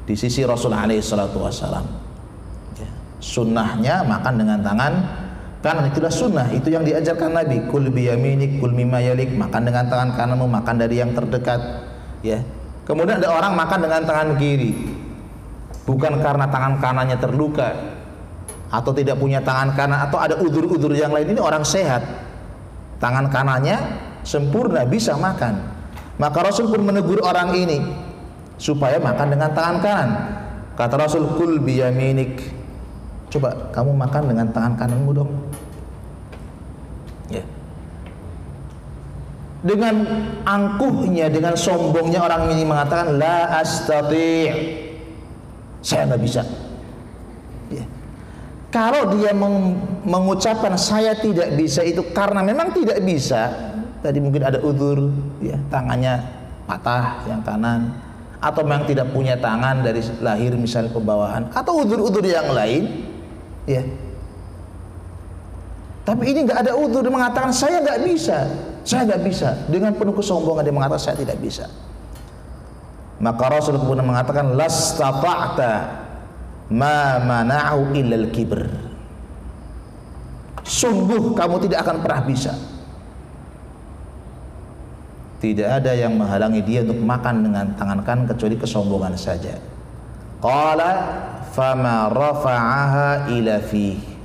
di sisi Rasul alaihi salatu wasallam. Ya. Sunnahnya makan dengan tangan kanan, itulah sunnah, itu yang diajarkan Nabi. Kul biyaminik, kul mimma yalik, makan dengan tangan kananmu, makan dari yang terdekat. Ya. Kemudian ada orang makan dengan tangan kiri, bukan karena tangan kanannya terluka atau tidak punya tangan kanan atau ada udzur-udzur yang lain. Ini orang sehat, tangan kanannya sempurna, bisa makan. Maka Rasul pun menegur orang ini supaya makan dengan tangan kanan. Kata Rasul, kul biyaminik, coba kamu makan dengan tangan kananmu dong. Ya. Dengan angkuhnya, dengan sombongnya orang ini mengatakan la astati', saya nggak bisa. Ya. Kalau dia mengucapkan saya tidak bisa itu karena memang tidak bisa, tadi mungkin ada udzur, ya, tangannya patah yang kanan, atau memang tidak punya tangan dari lahir misalnya pembawaan, atau udzur-udzur yang lain. Ya. Tapi ini nggak ada udzur, dia mengatakan saya nggak bisa, saya nggak bisa. Dengan penuh kesombongan dia mengatakan saya tidak bisa. Maka Rasul pun mengatakan lastata'ta ma mana'u illal kibr. Sungguh kamu tidak akan pernah bisa. Tidak ada yang menghalangi dia untuk makan dengan tangan kanan kecuali kesombongan saja. Qala fama rafa'aha ila fi.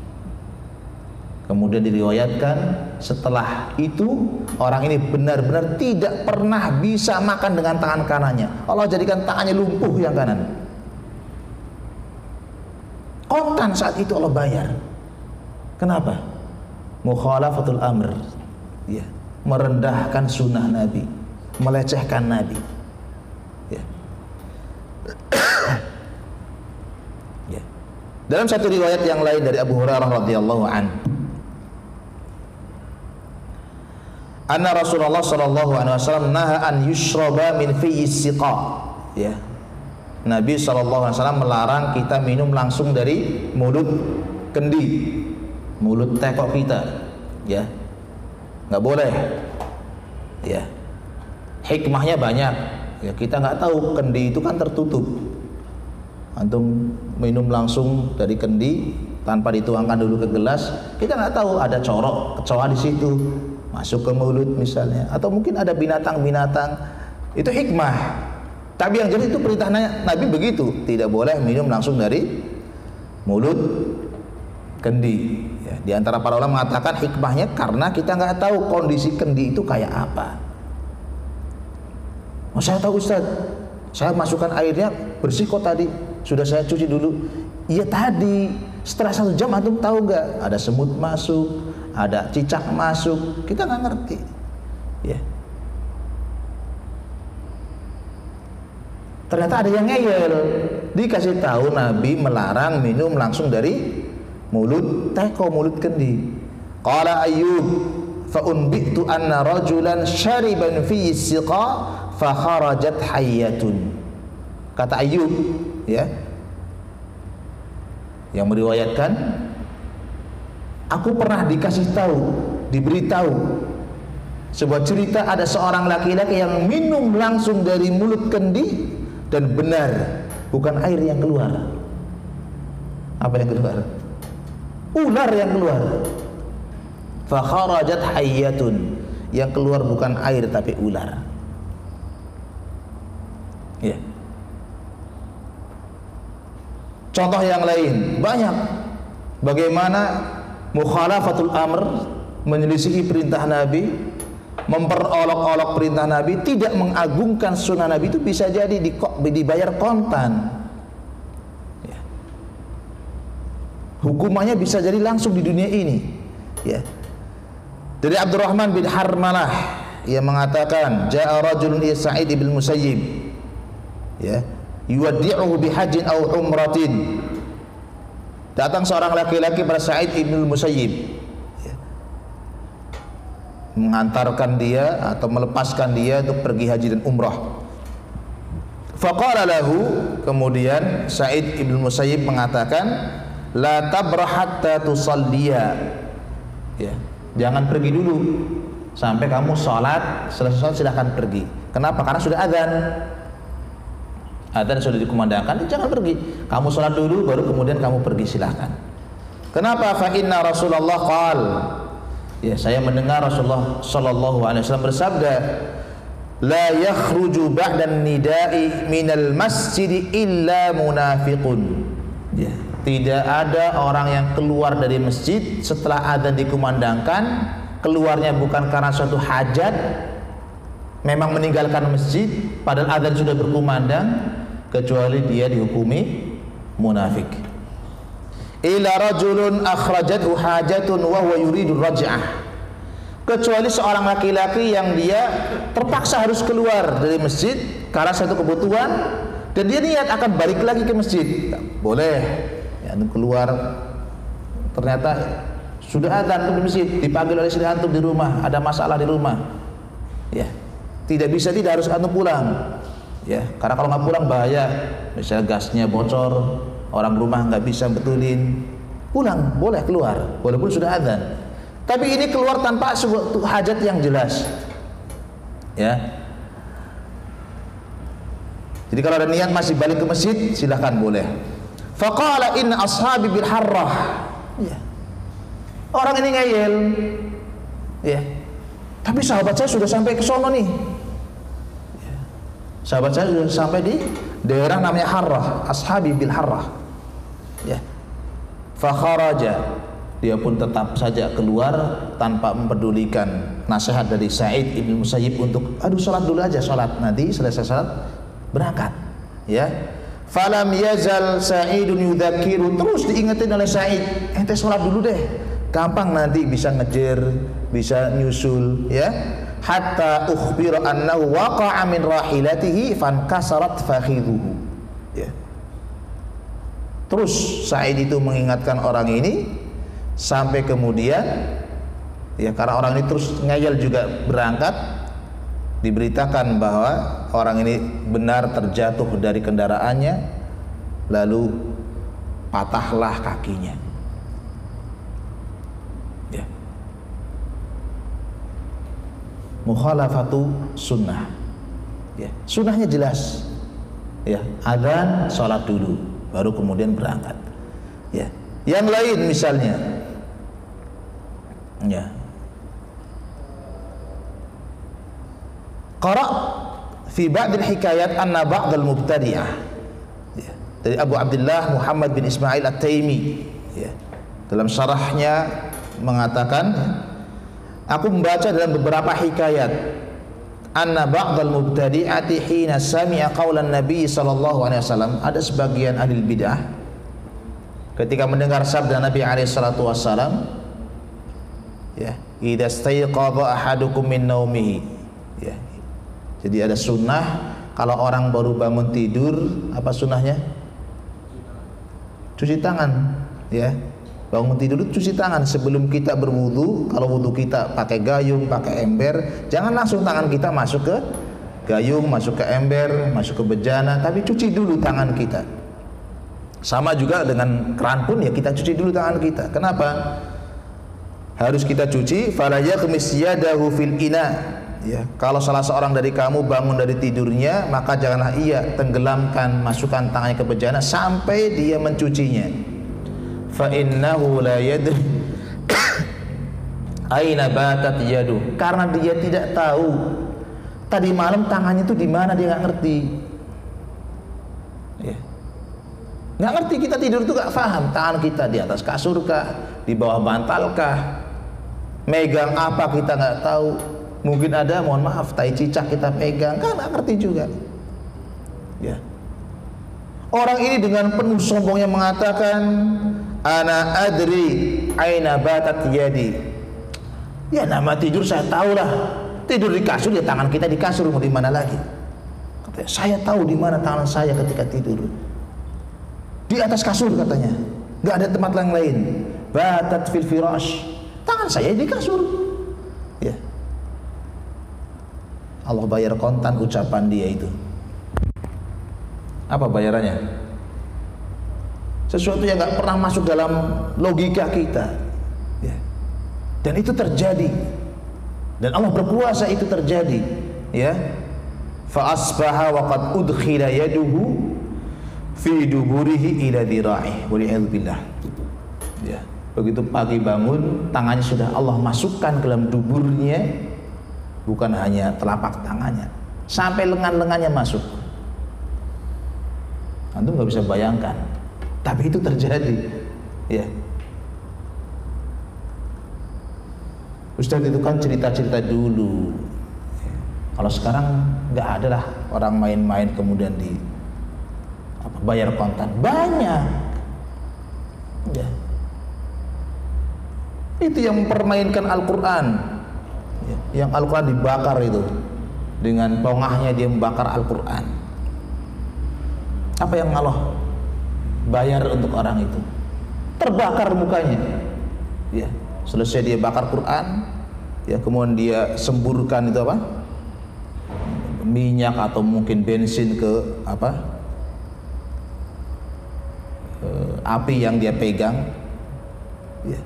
Kemudian diriwayatkan setelah itu orang ini benar-benar tidak pernah bisa makan dengan tangan kanannya. Allah jadikan tangannya lumpuh yang kanan. Kontan saat itu Allah bayar. Kenapa? Mukhalafatul amr. Ya, merendahkan sunnah Nabi, melecehkan Nabi. Ya. Ya. Dalam satu riwayat yang lain dari Abu Hurairah radhiyallahu anhu, anna Rasulullah sallallahu alaihi wasallam naha an yushraba min fi'is siqa. Ya. Nabi sallallahu alaihi wasallam melarang kita minum langsung dari mulut kendi, mulut tekok kita. Ya. Enggak boleh. Ya. Hikmahnya banyak. Ya, kita nggak tahu kendi itu kan tertutup. Antum minum langsung dari kendi tanpa dituangkan dulu ke gelas, kita nggak tahu ada corok kecoa di situ masuk ke mulut misalnya, atau mungkin ada binatang-binatang. Itu hikmah. Tapi yang jelas itu perintah Nabi begitu, tidak boleh minum langsung dari mulut kendi. Ya, di antara para ulama mengatakan hikmahnya karena kita nggak tahu kondisi kendi itu kayak apa. Oh, saya tahu Ustaz, saya masukkan airnya bersih kok tadi, sudah saya cuci dulu. Iya tadi, setelah 1 jam antum tahu nggak ada semut masuk, ada cicak masuk, kita nggak ngerti. Ya. Ternyata ada yang ngeyel, dikasih tahu Nabi melarang minum langsung dari mulut teko, mulut kendi. Qala Ayyub fa unbitu anna rajulan syariban fi siqa fa kharajat hayyatun. Kata Ayyub, ya, yang meriwayatkan, aku pernah diberitahu sebuah cerita ada seorang laki-laki yang minum langsung dari mulut kendi, dan benar bukan air yang keluar. Apa yang keluar? Ular yang keluar. Fa kharajat hayyatun, yang keluar bukan air tapi ular. Ya. Contoh yang lain banyak. Bagaimana mukhalafatul amr, menyelisihi perintah Nabi, memperolok-olok perintah Nabi, tidak mengagungkan sunnah Nabi, itu bisa jadi dibayar kontan. Ya. Hukumannya bisa jadi langsung di dunia ini. Ya. Dari Abdurrahman bin Harmalah yang mengatakan, ja'a rajulun ila Sa'id ibn Musayyib, ya, yuwaddi'uhu bihajjin aw umratin. Datang seorang laki-laki pada Sa'id ibn Musayyib, ya, mengantarkan dia atau melepaskan dia untuk pergi haji dan umrah. Faqala lahu, kemudian Sa'id ibn Musayyib mengatakan, la tabrah hatta tusalliya, ya, jangan pergi dulu sampai kamu sholat, selesai silahkan pergi. Kenapa? Karena sudah azan. Adzan sudah dikumandangkan, jangan pergi. Kamu sholat dulu, baru kemudian kamu pergi, silahkan. Kenapa? Fa inna Rasulullah qal, ya, saya mendengar Rasulullah sallallahu alaihi wasallam bersabda, la yakhruju ba'dan nida'i minal masjid illa munafiqun. Ya, tidak ada orang yang keluar dari masjid setelah adzan dikumandangkan, keluarnya bukan karena suatu hajat, memang meninggalkan masjid padahal adzan sudah berkumandang, kecuali dia dihukumi munafik. Ila rajulun akhrajathu hajatun wa huwa yuridu raj'ah, kecuali seorang laki-laki yang dia terpaksa harus keluar dari masjid karena satu kebutuhan dan dia niat akan balik lagi ke masjid. Boleh ya, keluar ternyata sudah adzan di masjid, dipanggil oleh istri antum di rumah, ada masalah di rumah, ya, tidak harus antum pulang. Ya, karena kalau nggak pulang bahaya, misalnya gasnya bocor, orang rumah nggak bisa betulin, pulang, boleh keluar, walaupun sudah adzan. Tapi ini keluar tanpa sebuah hajat yang jelas, ya. Jadi kalau ada niat masih balik ke masjid, silahkan boleh. Faqala inna ashabi bil harrah, ya. Orang ini ngeyel, ya. Tapi sahabat saya sudah sampai ke sono nih. Sahabat saya sudah sampai di daerah namanya Harrah, ashabi bil Harrah. Ya. Fa kharaja, dia pun tetap saja keluar tanpa mempedulikan nasihat dari Sa'id ibn Musayyib untuk sholat dulu aja, sholat nanti selesai sholat berangkat. Ya. Falam yazal Sa'idun yudzakiru, terus diingetin oleh Sa'id, ente sholat dulu deh, gampang nanti bisa ngejer, bisa nyusul, ya. Hatta ukhbira annahu waqa'a min rahilatihi fankasarat fakhidhuhu, ya. Terus Sa'id itu mengingatkan orang ini sampai kemudian, ya, karena orang ini terus ngeyel juga berangkat, diberitakan bahwa orang ini benar terjatuh dari kendaraannya, lalu patahlah kakinya. Mukhalafatu sunnah, ya, sunnahnya jelas, ya, adzan sholat dulu baru kemudian berangkat, ya. Yang lain misalnya, ya, qara' fi ba'dil hikayat anna ba'dal mubtadi'ah, ya, dari Abu Abdullah Muhammad bin Ismail At-Taimi, ya, dalam syarahnya mengatakan, aku membaca dalam beberapa hikayat, anna ba'dal mubtadi'ati hina sami'a qaulan Nabi sallallahu alaihi wasallam, ada sebagian ahli bidah ketika mendengar sabda Nabi alaihi salatu wasallam, ya, idza stayqadha ahadukum min naumihi, ya. Jadi ada sunnah kalau orang baru bangun tidur, apa sunnahnya? Cuci tangan, ya. Bangun tidur itu cuci tangan sebelum kita berwudu. Kalau wudu kita pakai gayung, pakai ember, jangan langsung tangan kita masuk ke gayung, masuk ke ember, masuk ke bejana, tapi cuci dulu tangan kita. Sama juga dengan keran pun, ya kita cuci dulu tangan kita. Kenapa? Harus kita cuci. Fala yaghmis yadahu fil ina. Ya, kalau salah seorang dari kamu bangun dari tidurnya, maka janganlah ia tenggelamkan, masukkan tangannya ke bejana sampai dia mencucinya. Fa innahu la yadri aina batat yadu. Karena dia tidak tahu tadi malam tangannya itu di mana, dia nggak ngerti. Ya. Nggak ngerti, kita tidur itu nggak paham tangan kita di atas kasur kah, di bawah bantal kah, megang apa kita nggak tahu. Mungkin ada, mohon maaf, tai cicak kita pegang, kan nggak ngerti juga. Ya. Orang ini dengan penuh sombongnya mengatakan, ana adri aina batat yadi. Ya nama tidur saya tahu lah, tidur di kasur, ya tangan kita di kasur, mau di mana lagi? Katanya, saya tahu di mana tangan saya ketika tidur. Di atas kasur katanya, nggak ada tempat lain. Batat fil firash, tangan saya di kasur. Ya. Allah bayar kontan ucapan dia itu. Apa bayarannya? Sesuatu yang nggak pernah masuk dalam logika kita. Ya. Dan itu terjadi. Dan Allah berkuasa itu terjadi. Ya. Fa asbaha wa qad udkhila yaduhu fi duburihi ila dhira'i waliyadzubillah. Ya, begitu pagi bangun, tangannya sudah Allah masukkan ke dalam duburnya, bukan hanya telapak tangannya, sampai lengan-lengannya masuk. Antum nggak bisa bayangkan, tapi itu terjadi. Ya, Ustaz, itu kan cerita-cerita dulu. Kalau sekarang nggak ada lah orang main-main kemudian bayar kontan, banyak. Ya. Itu yang mempermainkan Al-Quran. Ya. Yang Al-Quran dibakar itu, dengan pongahnya dia membakar Al-Quran. Apa yang Allah bayar untuk orang itu? Terbakar mukanya. Ya. Selesai dia bakar Quran, ya, kemudian dia semburkan itu apa? Minyak atau mungkin bensin ke apa? Api yang dia pegang, ya.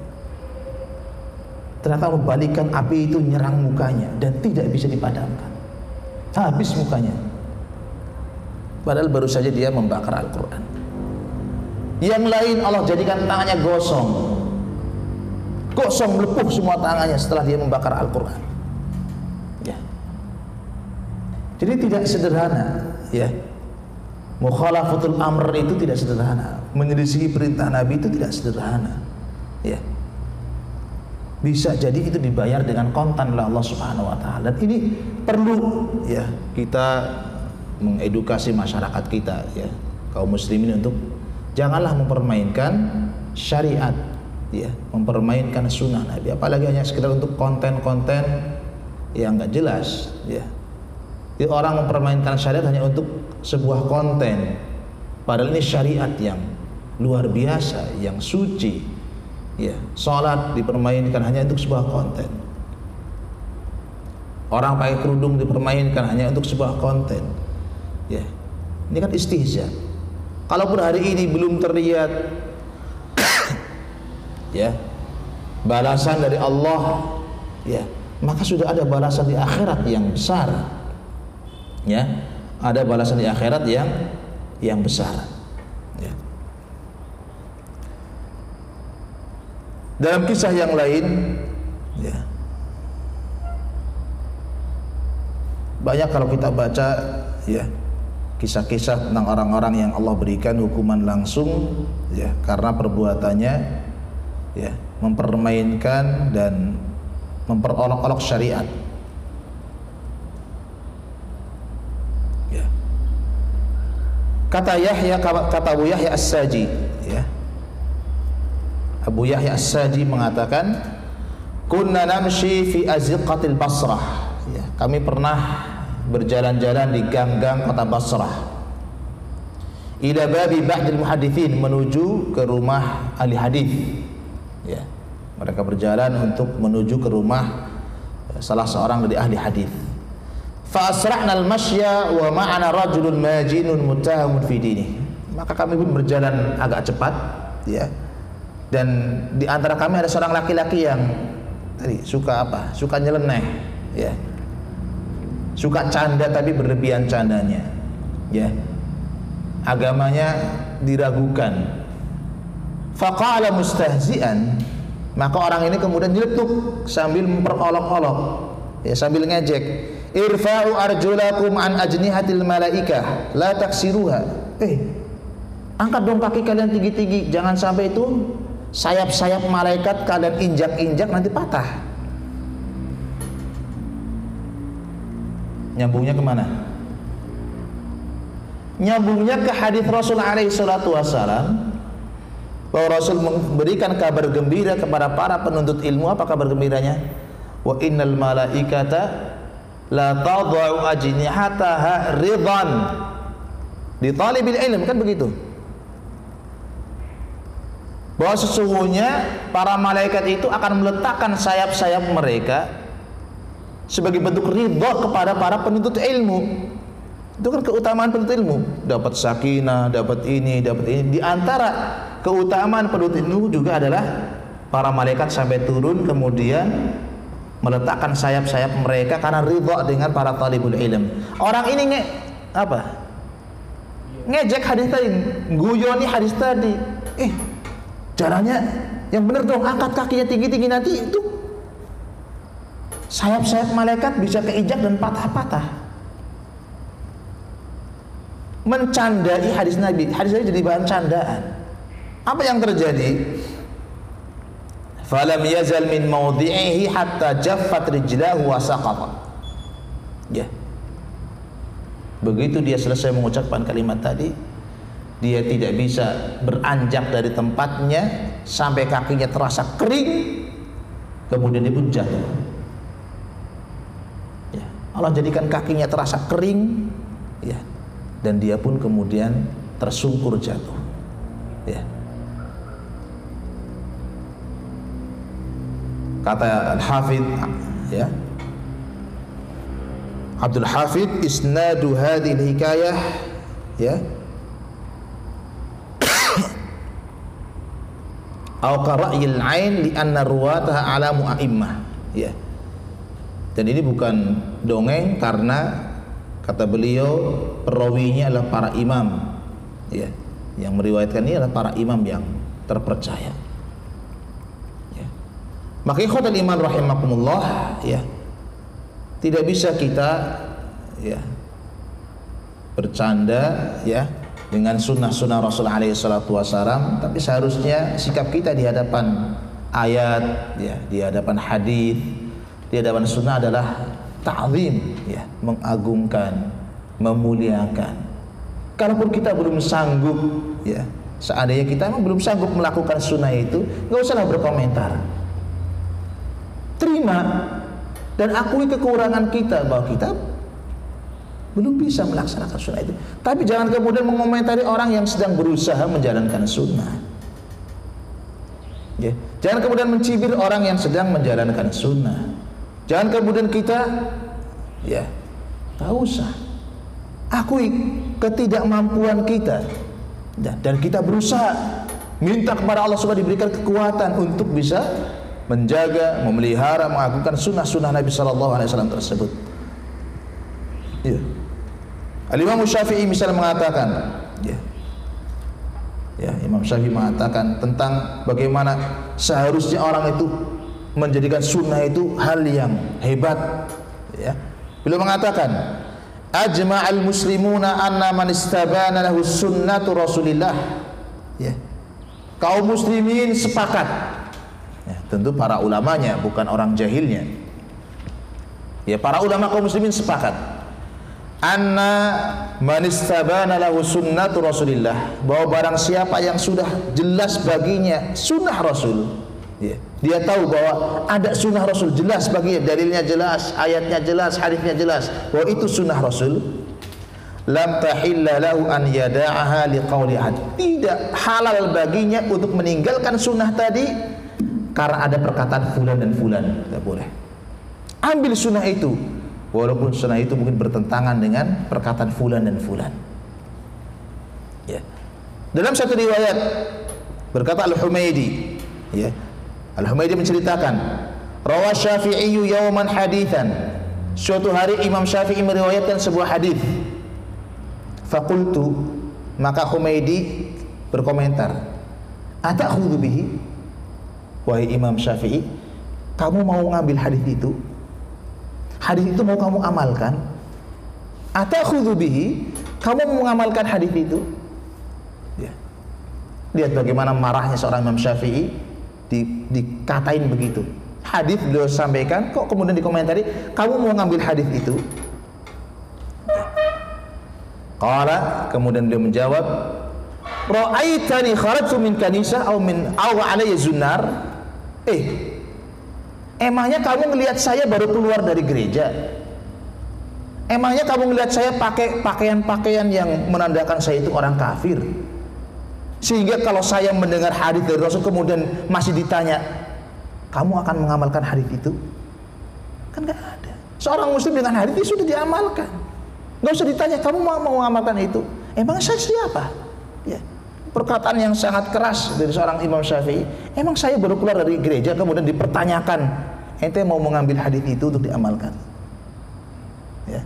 Ternyata membalikkan api itu nyerang mukanya dan tidak bisa dipadamkan, habis mukanya. Padahal baru saja dia membakar Al-Quran. Yang lain Allah jadikan tangannya gosong, melepuh semua tangannya setelah dia membakar Al-Quran. Ya. Jadi tidak sederhana, ya. Mukhalafatul amr itu tidak sederhana, menyelisihi perintah Nabi itu tidak sederhana. Ya. Bisa jadi itu dibayar dengan kontan oleh Allah Subhanahu wa taala. Dan ini perlu, ya, kita mengedukasi masyarakat kita, ya, kaum muslimin, untuk janganlah mempermainkan syariat, ya, mempermainkan sunnah Nabi, apalagi hanya sekedar untuk konten-konten yang enggak jelas, ya. Jadi orang mempermainkan syariat hanya untuk sebuah konten, padahal ini syariat yang luar biasa, yang suci. Ya, sholat dipermainkan hanya untuk sebuah konten. Orang pakai kerudung dipermainkan hanya untuk sebuah konten. Ya, ini kan istihza. Kalaupun hari ini belum terlihat ya balasan dari Allah, ya, maka sudah ada balasan di akhirat yang besar. Ya, ada balasan di akhirat yang besar. Ya. Dalam kisah yang lain, ya, banyak kalau kita baca, ya, kisah-kisah tentang orang-orang yang Allah berikan hukuman langsung, ya, karena perbuatannya, ya, mempermainkan dan memperolok-olok syariat. Kata Abu Yahya As-Saji, ya. Abu Yahya As-Saji mengatakan, kunna namshi fi azqatil Basrah. Ya, kami pernah berjalan-jalan di gang-gang kota Basrah. Ila babi ba'dil muhadithin, menuju ke rumah ahli hadis. Ya. Mereka berjalan untuk menuju ke rumah salah seorang dari ahli hadis. Fa asra'na al-mashya wa ma'ana rajulun majinun muttahamun fi dinih. maka kami pun berjalan agak cepat, ya. Dan di antara kami ada seorang laki-laki yang tadi suka apa? Suka nyeleneh, ya. Suka canda tapi berlebihan candanya, ya. Agamanya diragukan. Faqala mustahzi'an, maka orang ini kemudian nyeletuk sambil memperolok-olok, ya, sambil ngejek. Irfa'u arjulakum an ajnihatil malaikah la taksiruha. Angkat dong kaki kalian tinggi-tinggi, jangan sampai itu sayap-sayap malaikat kalian injak-injak nanti patah. Nyambungnya kemana? Nyambungnya ke hadis Rasul alaihi salatu wassalam, bahwa Rasul memberikan kabar gembira kepada para penuntut ilmu. Apa kabar gembiranya? Wa innal malaikata la tad'u ajnihataha ridhan li talibil ilm, kan begitu. Bahwa sesungguhnya para malaikat itu akan meletakkan sayap-sayap mereka sebagai bentuk ridha kepada para penuntut ilmu. Itu kan keutamaan penuntut ilmu, dapat sakinah, dapat ini, dapat ini. Di antara keutamaan penuntut ilmu juga adalah para malaikat sampai turun kemudian meletakkan sayap-sayap mereka karena ridha dengan para talibul ilm. Orang ini ngejek hadis tadi, guyoni hadis tadi. Caranya yang benar dong, angkat kakinya tinggi-tinggi, nanti itu sayap-sayap malaikat bisa keinjak dan patah-patah. Mencandai hadis Nabi jadi bahan candaan. Apa yang terjadi? Falam yazal min mawdi'ihi hatta jaffat rijlahu wa saqata. Ya. Begitu dia selesai mengucapkan kalimat tadi, dia tidak bisa beranjak dari tempatnya sampai kakinya terasa kering, kemudian dia pun jatuh. Ya. Allah jadikan kakinya terasa kering, ya. Dan dia pun kemudian tersungkur jatuh, ya. Kata Al-Hafidh, ya, Abdul Hafidh, isnadu hadhil hikayah, ya, au qara'il ain li anna ruwataha alamu a'immah, ya. Dan ini bukan dongeng, karena kata beliau perawinya adalah para imam, ya. Yang meriwayatkan ini adalah para imam yang terpercaya. Maka ikhwatal iman rahimakumullah, ya, tidak bisa kita, ya, bercanda, ya, dengan sunnah-sunnah Rasul alaihi salatu wassalam, tapi seharusnya sikap kita di hadapan ayat, ya, di hadapan hadis, di hadapan sunnah adalah ta'zim, ya, mengagungkan, memuliakan. Kalaupun kita belum sanggup, ya, seandainya kita memang belum sanggup melakukan sunnah itu, nggak usahlah berkomentar. Terima dan akui kekurangan kita, bahwa kita belum bisa melaksanakan sunnah itu. Tapi jangan kemudian mengomentari orang yang sedang berusaha menjalankan sunnah, ya. Jangan kemudian mencibir orang yang sedang menjalankan sunnah. Jangan kemudian kita, ya, tak usah. Akui ketidakmampuan kita, dan kita berusaha minta kepada Allah supaya diberikan kekuatan untuk bisa menjaga, memelihara, mengagungkan sunnah-sunnah Nabi SAW tersebut. Ya. Al-Imam Syafi'i misalnya mengatakan, ya, Imam Syafi'i mengatakan tentang bagaimana seharusnya orang itu menjadikan sunnah itu hal yang hebat, ya. Beliau mengatakan, ajma'al muslimuna anna man istabana lahu sunnatu Rasulillah, ya. Kaum muslimin sepakat, ya, tentu para ulamanya, bukan orang jahilnya, ya, para ulama kaum muslimin sepakat, anna man istabana lahu sunnatu Rasulillah, bahwa barang siapa yang sudah jelas baginya sunnah Rasul, ya, dia tahu bahwa ada sunnah Rasul jelas baginya, dalilnya jelas, ayatnya jelas, hadisnya jelas, bahwa itu sunnah Rasul, lam tahilla lahu an yada'aha liqauli ahad, tidak halal baginya untuk meninggalkan sunnah tadi karena ada perkataan fulan dan fulan. Tidak boleh. Ambil sunnah itu, walaupun sunnah itu mungkin bertentangan dengan perkataan fulan dan fulan, ya. Dalam satu riwayat berkata Al-Humaidi, ya, Al-Humaidi menceritakan, rawa Syafi'i yauman hadithan, suatu hari Imam Syafi'i meriwayatkan sebuah hadis. Faqultu, maka Humaidi berkomentar, atakhudhu bihi, wahai Imam Syafi'i, kamu mau ngambil hadis itu? Hadis itu mau kamu amalkan? Atakhudhu bihi, kamu mau mengamalkan hadis itu? Ya. Lihat bagaimana marahnya seorang Imam Syafi'i dikatain begitu. Hadis beliau sampaikan, kok kemudian dikomentari, kamu mau ngambil hadis itu? Qala, kemudian beliau menjawab, ra'aitani kharajtu min kanisah aw alayya zunnar. Emangnya kamu ngelihat saya baru keluar dari gereja? Emangnya kamu ngelihat saya pakai pakaian-pakaian yang menandakan saya itu orang kafir? Sehingga kalau saya mendengar hadis dari Rasul kemudian masih ditanya, kamu akan mengamalkan hadis itu? Kan gak ada. Seorang muslim dengan hadis itu sudah diamalkan. Gak usah ditanya, kamu mau mengamalkan itu? Emang saya siapa? Ya. Perkataan yang sangat keras dari seorang Imam Syafi'i. Emang saya baru keluar dari gereja kemudian dipertanyakan, ente mau mengambil hadis itu untuk diamalkan? Ya.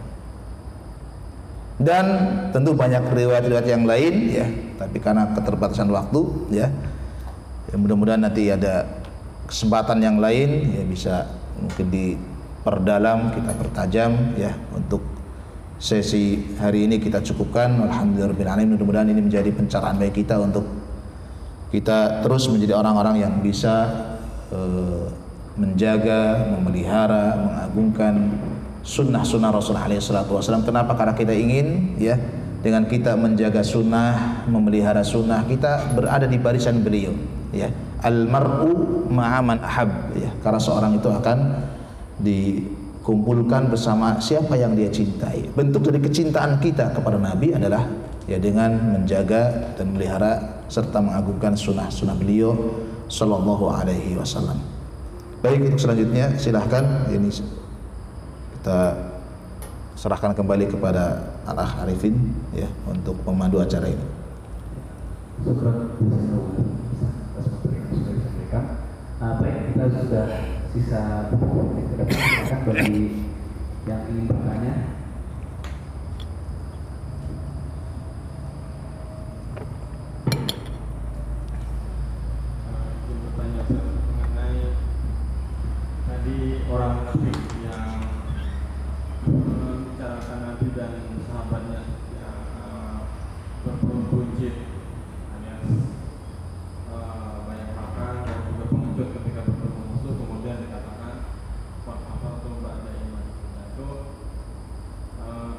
Dan tentu banyak riwayat-riwayat yang lain, ya, tapi karena keterbatasan waktu, ya, mudah-mudahan nanti ada kesempatan yang lain, ya, bisa mungkin diperdalam, kita pertajam, ya. Untuk sesi hari ini kita cukupkan. Alhamdulillahirobbilalamin. Mudah-mudahan ini menjadi pencerahan bagi kita untuk kita terus menjadi orang-orang yang bisa menjaga, memelihara, mengagungkan sunnah-sunnah Rasulullah SAW. Kenapa? Karena kita ingin, ya, dengan kita menjaga sunnah, memelihara sunnah, kita berada di barisan beliau, ya. Al-mar'u ma'aman ahab, ya. Karena seorang itu akan dikumpulkan bersama siapa yang dia cintai. Bentuk dari kecintaan kita kepada Nabi adalah, ya, dengan menjaga dan memelihara serta mengagungkan sunnah-sunnah beliau Sallallahu Alaihi Wasallam. Baik, untuk selanjutnya silahkan ini kita serahkan kembali kepada Al-Akh Arifin, ya, untuk memandu acara ini.
Baik, kita sudah sisa kita bagi yang ingin bertanya.
Bertanya mengenai tadi orang munafik yang membicarakan Nabi dan sahabatnya yang berbuncit alias banyak makan dan juga pengecut ketika bertemu musuh, kemudian dikatakan apa tuh ba'da iman. Nah, itu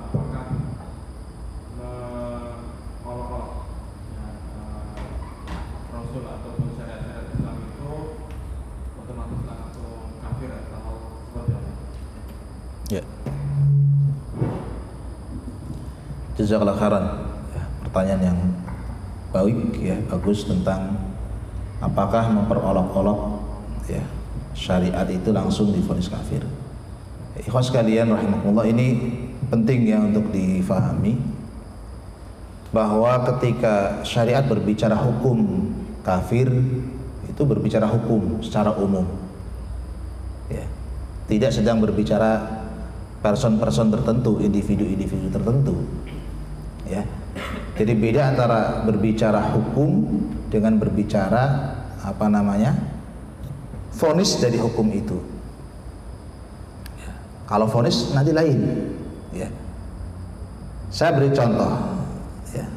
apakah mengolok-olok ya, Rasul ataupun syariat-syariat Islam itu otomatis langsung kafir atau seperti apa?
Ya. Jazakallahu khairan. Ya, pertanyaan yang baik, ya, bagus, tentang apakah memperolok-olok, ya, syariat itu langsung divonis kafir. Ikhwas sekalian rahimakumullah, ini penting, ya, untuk difahami bahwa ketika syariat berbicara hukum kafir, itu berbicara hukum secara umum, ya, tidak sedang berbicara person-person tertentu, individu-individu tertentu, ya. Jadi beda antara berbicara hukum dengan berbicara vonis dari hukum itu. Ya. Kalau vonis nanti lain, ya. Saya beri contoh, ya.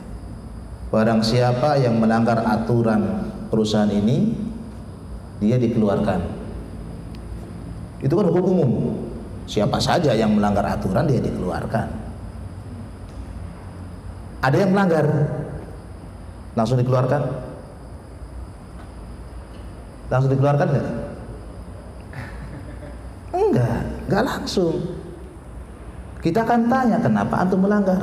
Barang siapa yang melanggar aturan perusahaan ini, dia dikeluarkan. Itu kan hukum umum. Siapa saja yang melanggar aturan dia dikeluarkan. Ada yang melanggar, langsung dikeluarkan? Langsung dikeluarkan nggak? Enggak langsung. Kita akan tanya, kenapa antum melanggar?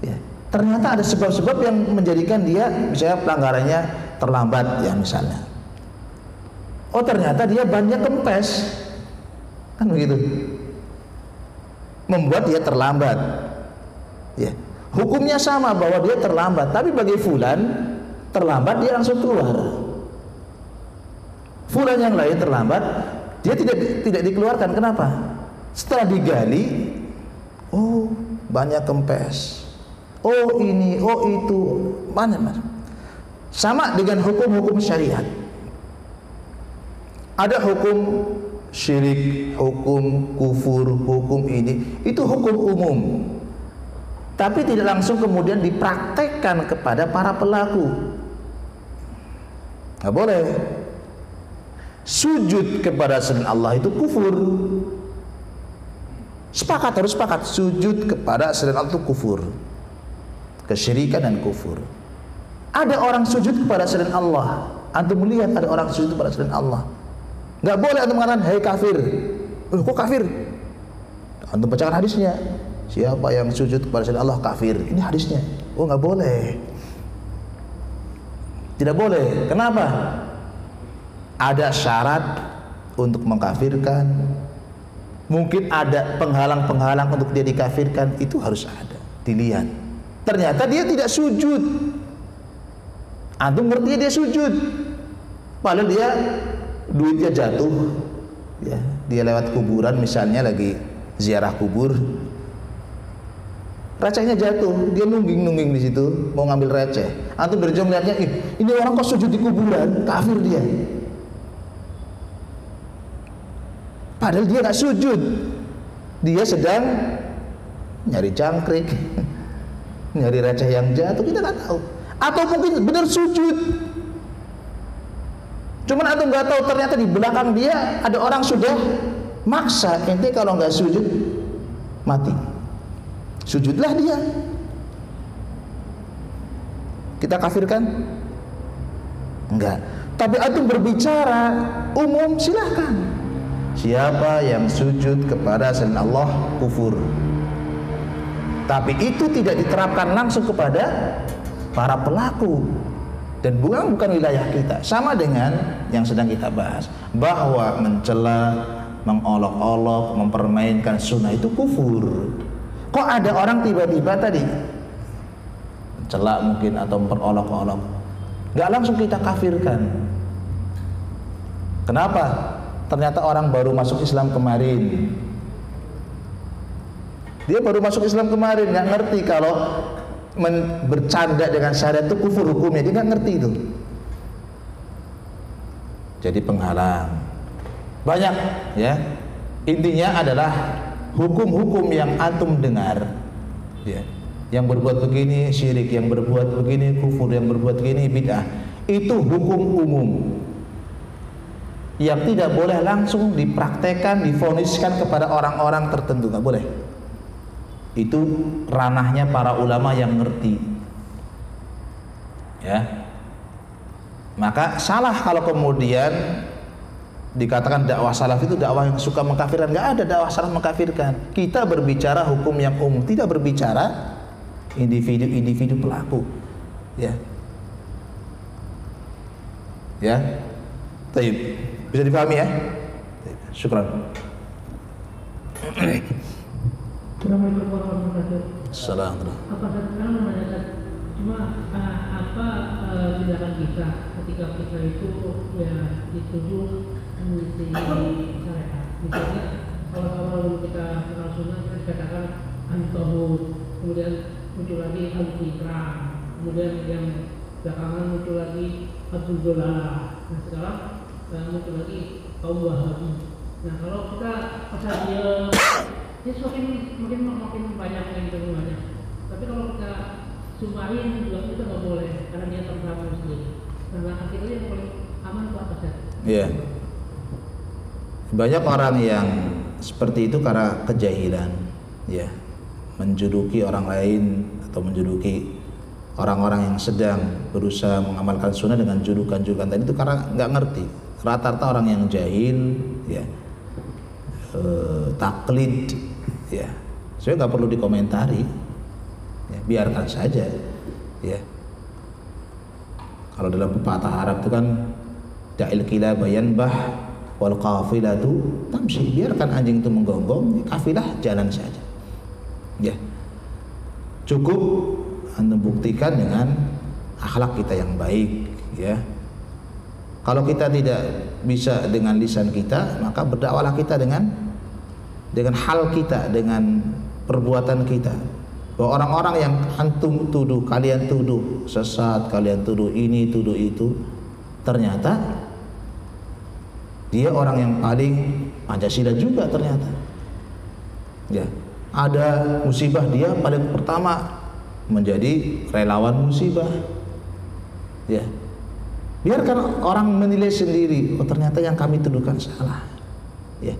Ya, ternyata ada sebab-sebab yang menjadikan dia, misalnya pelanggarannya terlambat, ya, misalnya. Oh, ternyata dia bannya kempes, kan begitu, membuat dia terlambat, ya. Hukumnya sama bahwa dia terlambat, tapi bagi fulan terlambat dia langsung keluar. Fulan yang lain terlambat, dia tidak dikeluarkan. Kenapa? Setelah digali, oh banyak kempes, oh ini, oh itu, banyak. Sama dengan hukum-hukum syariat. Ada hukum syirik, hukum kufur, hukum ini, itu hukum umum. Tapi tidak langsung kemudian dipraktekkan kepada para pelaku. Nggak boleh. Sujud kepada selain Allah itu kufur. Sepakat, harus sepakat. Sujud kepada selain Allah itu kufur, kesyirikan dan kufur. Ada orang sujud kepada selain Allah. Antum melihat ada orang sujud kepada selain Allah, nggak boleh antum mengatakan hei kafir. Loh, kok kafir? Antum bacakan hadisnya. Siapa yang sujud kepada selain Allah kafir. Ini hadisnya. Oh, nggak boleh. Tidak boleh. Kenapa? Ada syarat untuk mengkafirkan. Mungkin ada penghalang-penghalang untuk dia dikafirkan. Itu harus ada. Dilihat. Ternyata dia tidak sujud. Antum ngerti dia sujud. Padahal dia duitnya jatuh, ya, dia lewat kuburan misalnya lagi ziarah kubur, recehnya jatuh, dia nungging di situ mau ngambil receh. Antum berjong lihatnya, ini orang kok sujud di kuburan, kafir dia. Padahal dia nggak sujud, dia sedang nyari jangkrik, nyari receh yang jatuh, kita nggak tahu. Atau mungkin benar sujud. Cuman antum nggak tahu ternyata di belakang dia ada orang sudah maksa. Ente kalau nggak sujud mati. Sujudlah dia. Kita kafirkan? Enggak. Tapi antum berbicara umum, silahkan. Siapa yang sujud kepada selain Allah kufur. Tapi itu tidak diterapkan langsung kepada para pelaku. Dan bukan wilayah kita. Sama dengan yang sedang kita bahas, bahwa mencela, mengolok-olok, mempermainkan sunnah itu kufur. Kok ada orang tiba-tiba tadi mencela mungkin atau memperolok-olok, nggak langsung kita kafirkan. Kenapa? Ternyata orang baru masuk Islam kemarin. Dia baru masuk Islam kemarin, nggak ngerti kalau bercanda dengan syariat itu kufur hukumnya, dia nggak ngerti itu. Jadi penghalang banyak, ya. Intinya adalah hukum-hukum yang antum dengar, ya, yang berbuat begini syirik, yang berbuat begini kufur, yang berbuat begini bid'ah, itu hukum umum yang tidak boleh langsung dipraktekkan, divoniskan kepada orang-orang tertentu, nggak boleh. Itu ranahnya para ulama yang ngerti, ya. Maka salah kalau kemudian dikatakan dakwah salaf itu dakwah yang suka mengkafirkan. Nggak ada dakwah salaf mengkafirkan. Kita berbicara hukum yang umum, tidak berbicara individu-individu pelaku, ya. Ya, baik, bisa dipahami ya. Syukran.
Assalamualaikum warahmatullahi wabarakatuh.
Assalamualaikum.
Apa saya sekarang menanyakan cuma apa tindakan kita ketika kita itu ya dituduh mengisi syariat. Misalnya kalau dulu kita kenal sunnah kita katakan antahud, kemudian muncul lagi al-fikra, kemudian yang belakangan muncul lagi Abdul Dolalah. Nah sekarang muncul lagi kaum Wahabi. Nah kalau kita pasal dia makin banyak yang kita banyak. Tapi kalau kita sumarin juga kita nggak boleh karena dia terserah muslim. Nah akhirnya yang paling aman itu apa sih?
Iya. Banyak orang yang seperti itu karena kejahilan, ya, menjuduki orang lain atau menjuduki orang-orang yang sedang berusaha mengamalkan sunnah dengan judukan-judukan tadi itu karena nggak ngerti. Rata-rata orang yang jahil, ya, taklid, ya, saya nggak perlu dikomentari, ya, biarkan saja, ya. Kalau dalam pepatah Arab itu kan da'il kilaba yanbah wal qafilatu tamshi, biarkan anjing itu menggonggong, kafilah jalan saja, ya. Cukup antum buktikan dengan akhlak kita yang baik, ya. Kalau kita tidak bisa dengan lisan kita, maka berdakwalah kita dengan hal kita, dengan perbuatan kita. Bahwa orang-orang yang antum tuduh, kalian tuduh sesat, kalian tuduh ini, tuduh itu, ternyata dia orang yang paling Pancasila juga ternyata. Ya, ada musibah dia paling pertama menjadi relawan musibah. Ya. Biarkan orang menilai sendiri, oh ternyata yang kami tuduhkan salah. Ya,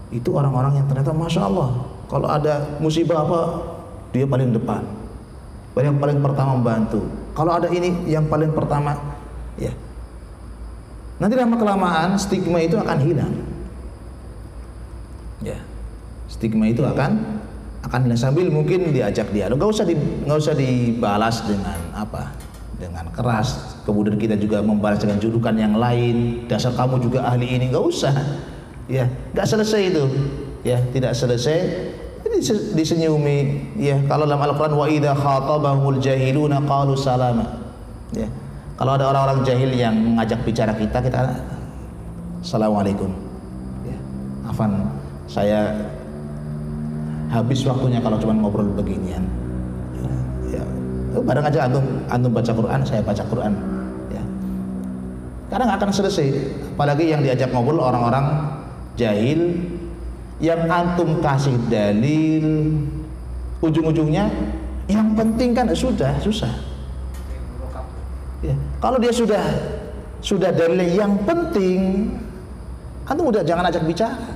itu orang-orang yang ternyata Masya Allah, kalau ada musibah apa, dia paling depan, yang paling pertama membantu. Kalau ada ini, yang paling pertama, ya. Nanti lama kelamaan stigma itu akan hilang. Ya, stigma itu akan hilang sambil mungkin diajak dialog. Nggak usah dibalas dengan apa? Dengan keras. Kemudian kita juga membalas dengan julukan yang lain. Dasar kamu juga ahli ini, nggak usah. Ya, nggak selesai itu. Ya, tidak selesai. Disenyumi. Ya, kalau dalam Al-Quran wa idza khatabahumul jahiluna qalu salama. Ya, kalau ada orang-orang jahil yang mengajak bicara kita Assalamualaikum. Ya, afan, saya habis waktunya kalau cuma ngobrol beginian. Ya, bareng aja antum baca Quran, saya baca Quran, ya. Karena nggak akan selesai. Apalagi yang diajak ngobrol orang-orang jahil yang antum kasih dalil, ujung-ujungnya yang penting kan sudah susah. Ya, kalau dia sudah dalil yang penting, antum udah jangan ajak bicara.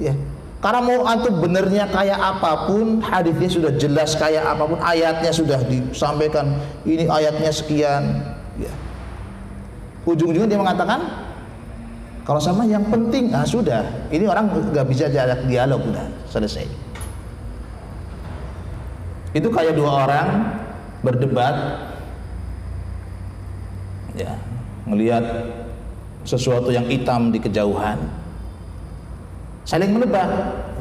Ya. Karena mau antum benernya kayak apapun, hadisnya sudah jelas kayak apapun, ayatnya sudah disampaikan, ini ayatnya sekian, ya. Ujung-ujungnya dia mengatakan, kalau sama yang penting, sudah, ini orang nggak bisa diajak dialog, udah selesai. Itu kayak dua orang berdebat, ya, melihat sesuatu yang hitam di kejauhan. Saling menebak,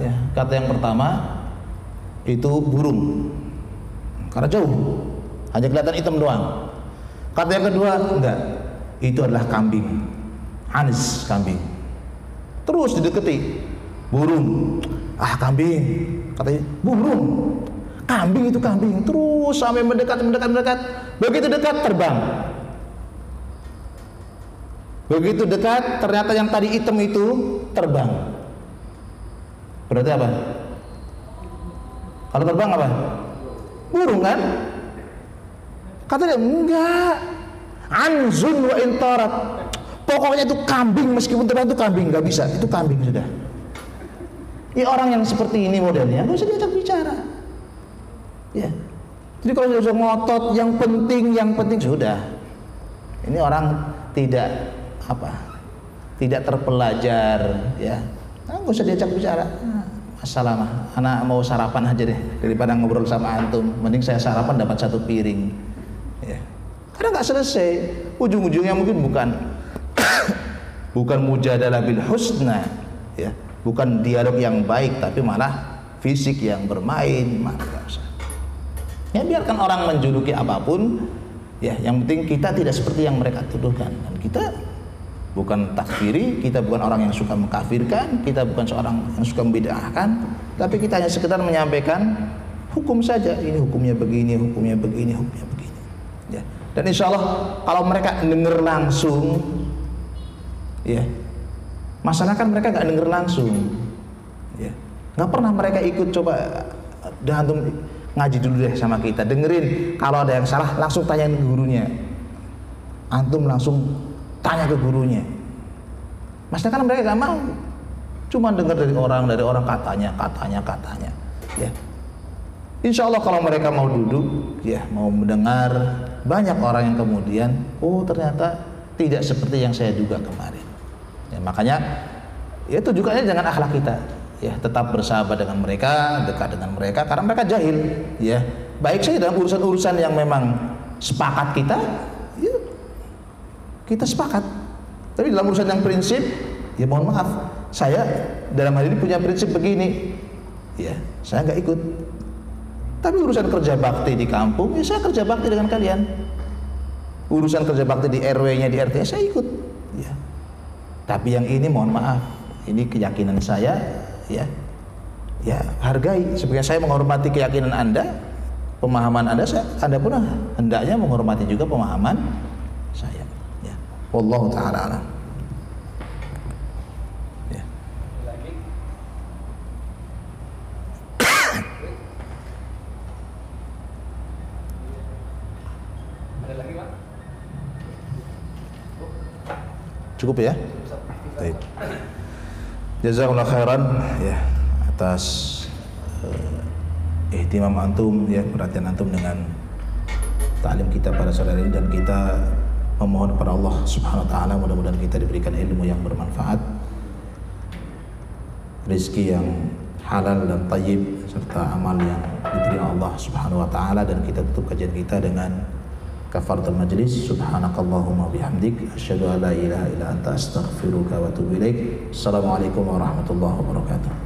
ya. Kata yang pertama itu burung, karena jauh, hanya kelihatan hitam doang. Kata yang kedua enggak, itu adalah kambing, Anis kambing. Terus dideketi, burung, kambing, katanya burung, kambing itu kambing. Terus sampai mendekat, begitu dekat terbang. Begitu dekat, ternyata yang tadi hitam itu terbang. Berarti apa? Kalau terbang apa? Burung kan? Kata dia, enggak. Anzun wa intarat. Pokoknya itu kambing, meskipun terbang itu kambing, nggak bisa. Itu kambing sudah. Ya orang yang seperti ini modelnya, nggak usah diajak bicara. Ya. Jadi kalau sudah ngotot, yang penting sudah. Ini orang tidak terpelajar, ya. Nggak usah diajak bicara. Masalah mah, anak mau sarapan aja deh daripada ngobrol sama antum. Mending saya sarapan dapat satu piring. Ya. Karena nggak selesai. Ujung-ujungnya mungkin bukan mujadalah bil husna, ya. Bukan dialog yang baik, tapi malah fisik yang bermain. Nggak usah. Ya biarkan orang menjuluki apapun. Ya, yang penting kita tidak seperti yang mereka tuduhkan. Dan kita bukan takfiri, kita bukan orang yang suka mengkafirkan, kita bukan seorang yang suka membid'ahkan, tapi kita hanya sekedar menyampaikan hukum saja. Ini hukumnya begini, hukumnya begini, hukumnya begini. Ya. Dan insya Allah kalau mereka dengar langsung, ya, masalah kan mereka nggak dengar langsung, ya, nggak pernah mereka ikut coba. Dan antum ngaji dulu deh sama kita, dengerin. Kalau ada yang salah langsung tanyain ke gurunya. Antum langsung tanya ke gurunya. Maksudnya kan mereka gak mau, cuma dengar dari orang katanya. Ya. Insya Allah kalau mereka mau duduk, ya, mau mendengar, banyak orang yang kemudian, ternyata tidak seperti yang saya duga kemarin. Ya, makanya, ya tunjukkannya dengan akhlak kita. Ya, tetap bersahabat dengan mereka, dekat dengan mereka, karena mereka jahil. Ya, baik saja dalam urusan-urusan yang memang sepakat kita. Ya, kita sepakat. Tapi dalam urusan yang prinsip, ya mohon maaf, saya dalam hal ini punya prinsip begini, ya saya nggak ikut. Tapi urusan kerja bakti di kampung, ya saya kerja bakti dengan kalian. Urusan kerja bakti di RW-nya, di RT, saya ikut. Ya. Tapi yang ini mohon maaf, ini keyakinan saya, ya hargai. Sebagai saya menghormati keyakinan Anda, pemahaman Anda, Anda pun hendaknya menghormati juga pemahaman saya. Ya. Wallahu ta'ala alam. Ya.
Ada lagi, Pak?
Cukup ya? Baik. Jazakallahu khairan ya atas ihtimam antum ya, perhatian antum dengan taklim kita pada sore ini, dan kita memohon kepada Allah Subhanahu wa taala mudah-mudahan kita diberikan ilmu yang bermanfaat, rezeki yang halal dan thayyib, serta amal yang diterima Allah Subhanahu wa taala. Dan kita tutup kajian kita dengan kafaratul majlis. Subhanakallahumma bihamdik asyhadu an la ilaha illa anta astaghfiruka wa atubu ilaik. Assalamualaikum warahmatullahi wabarakatuh.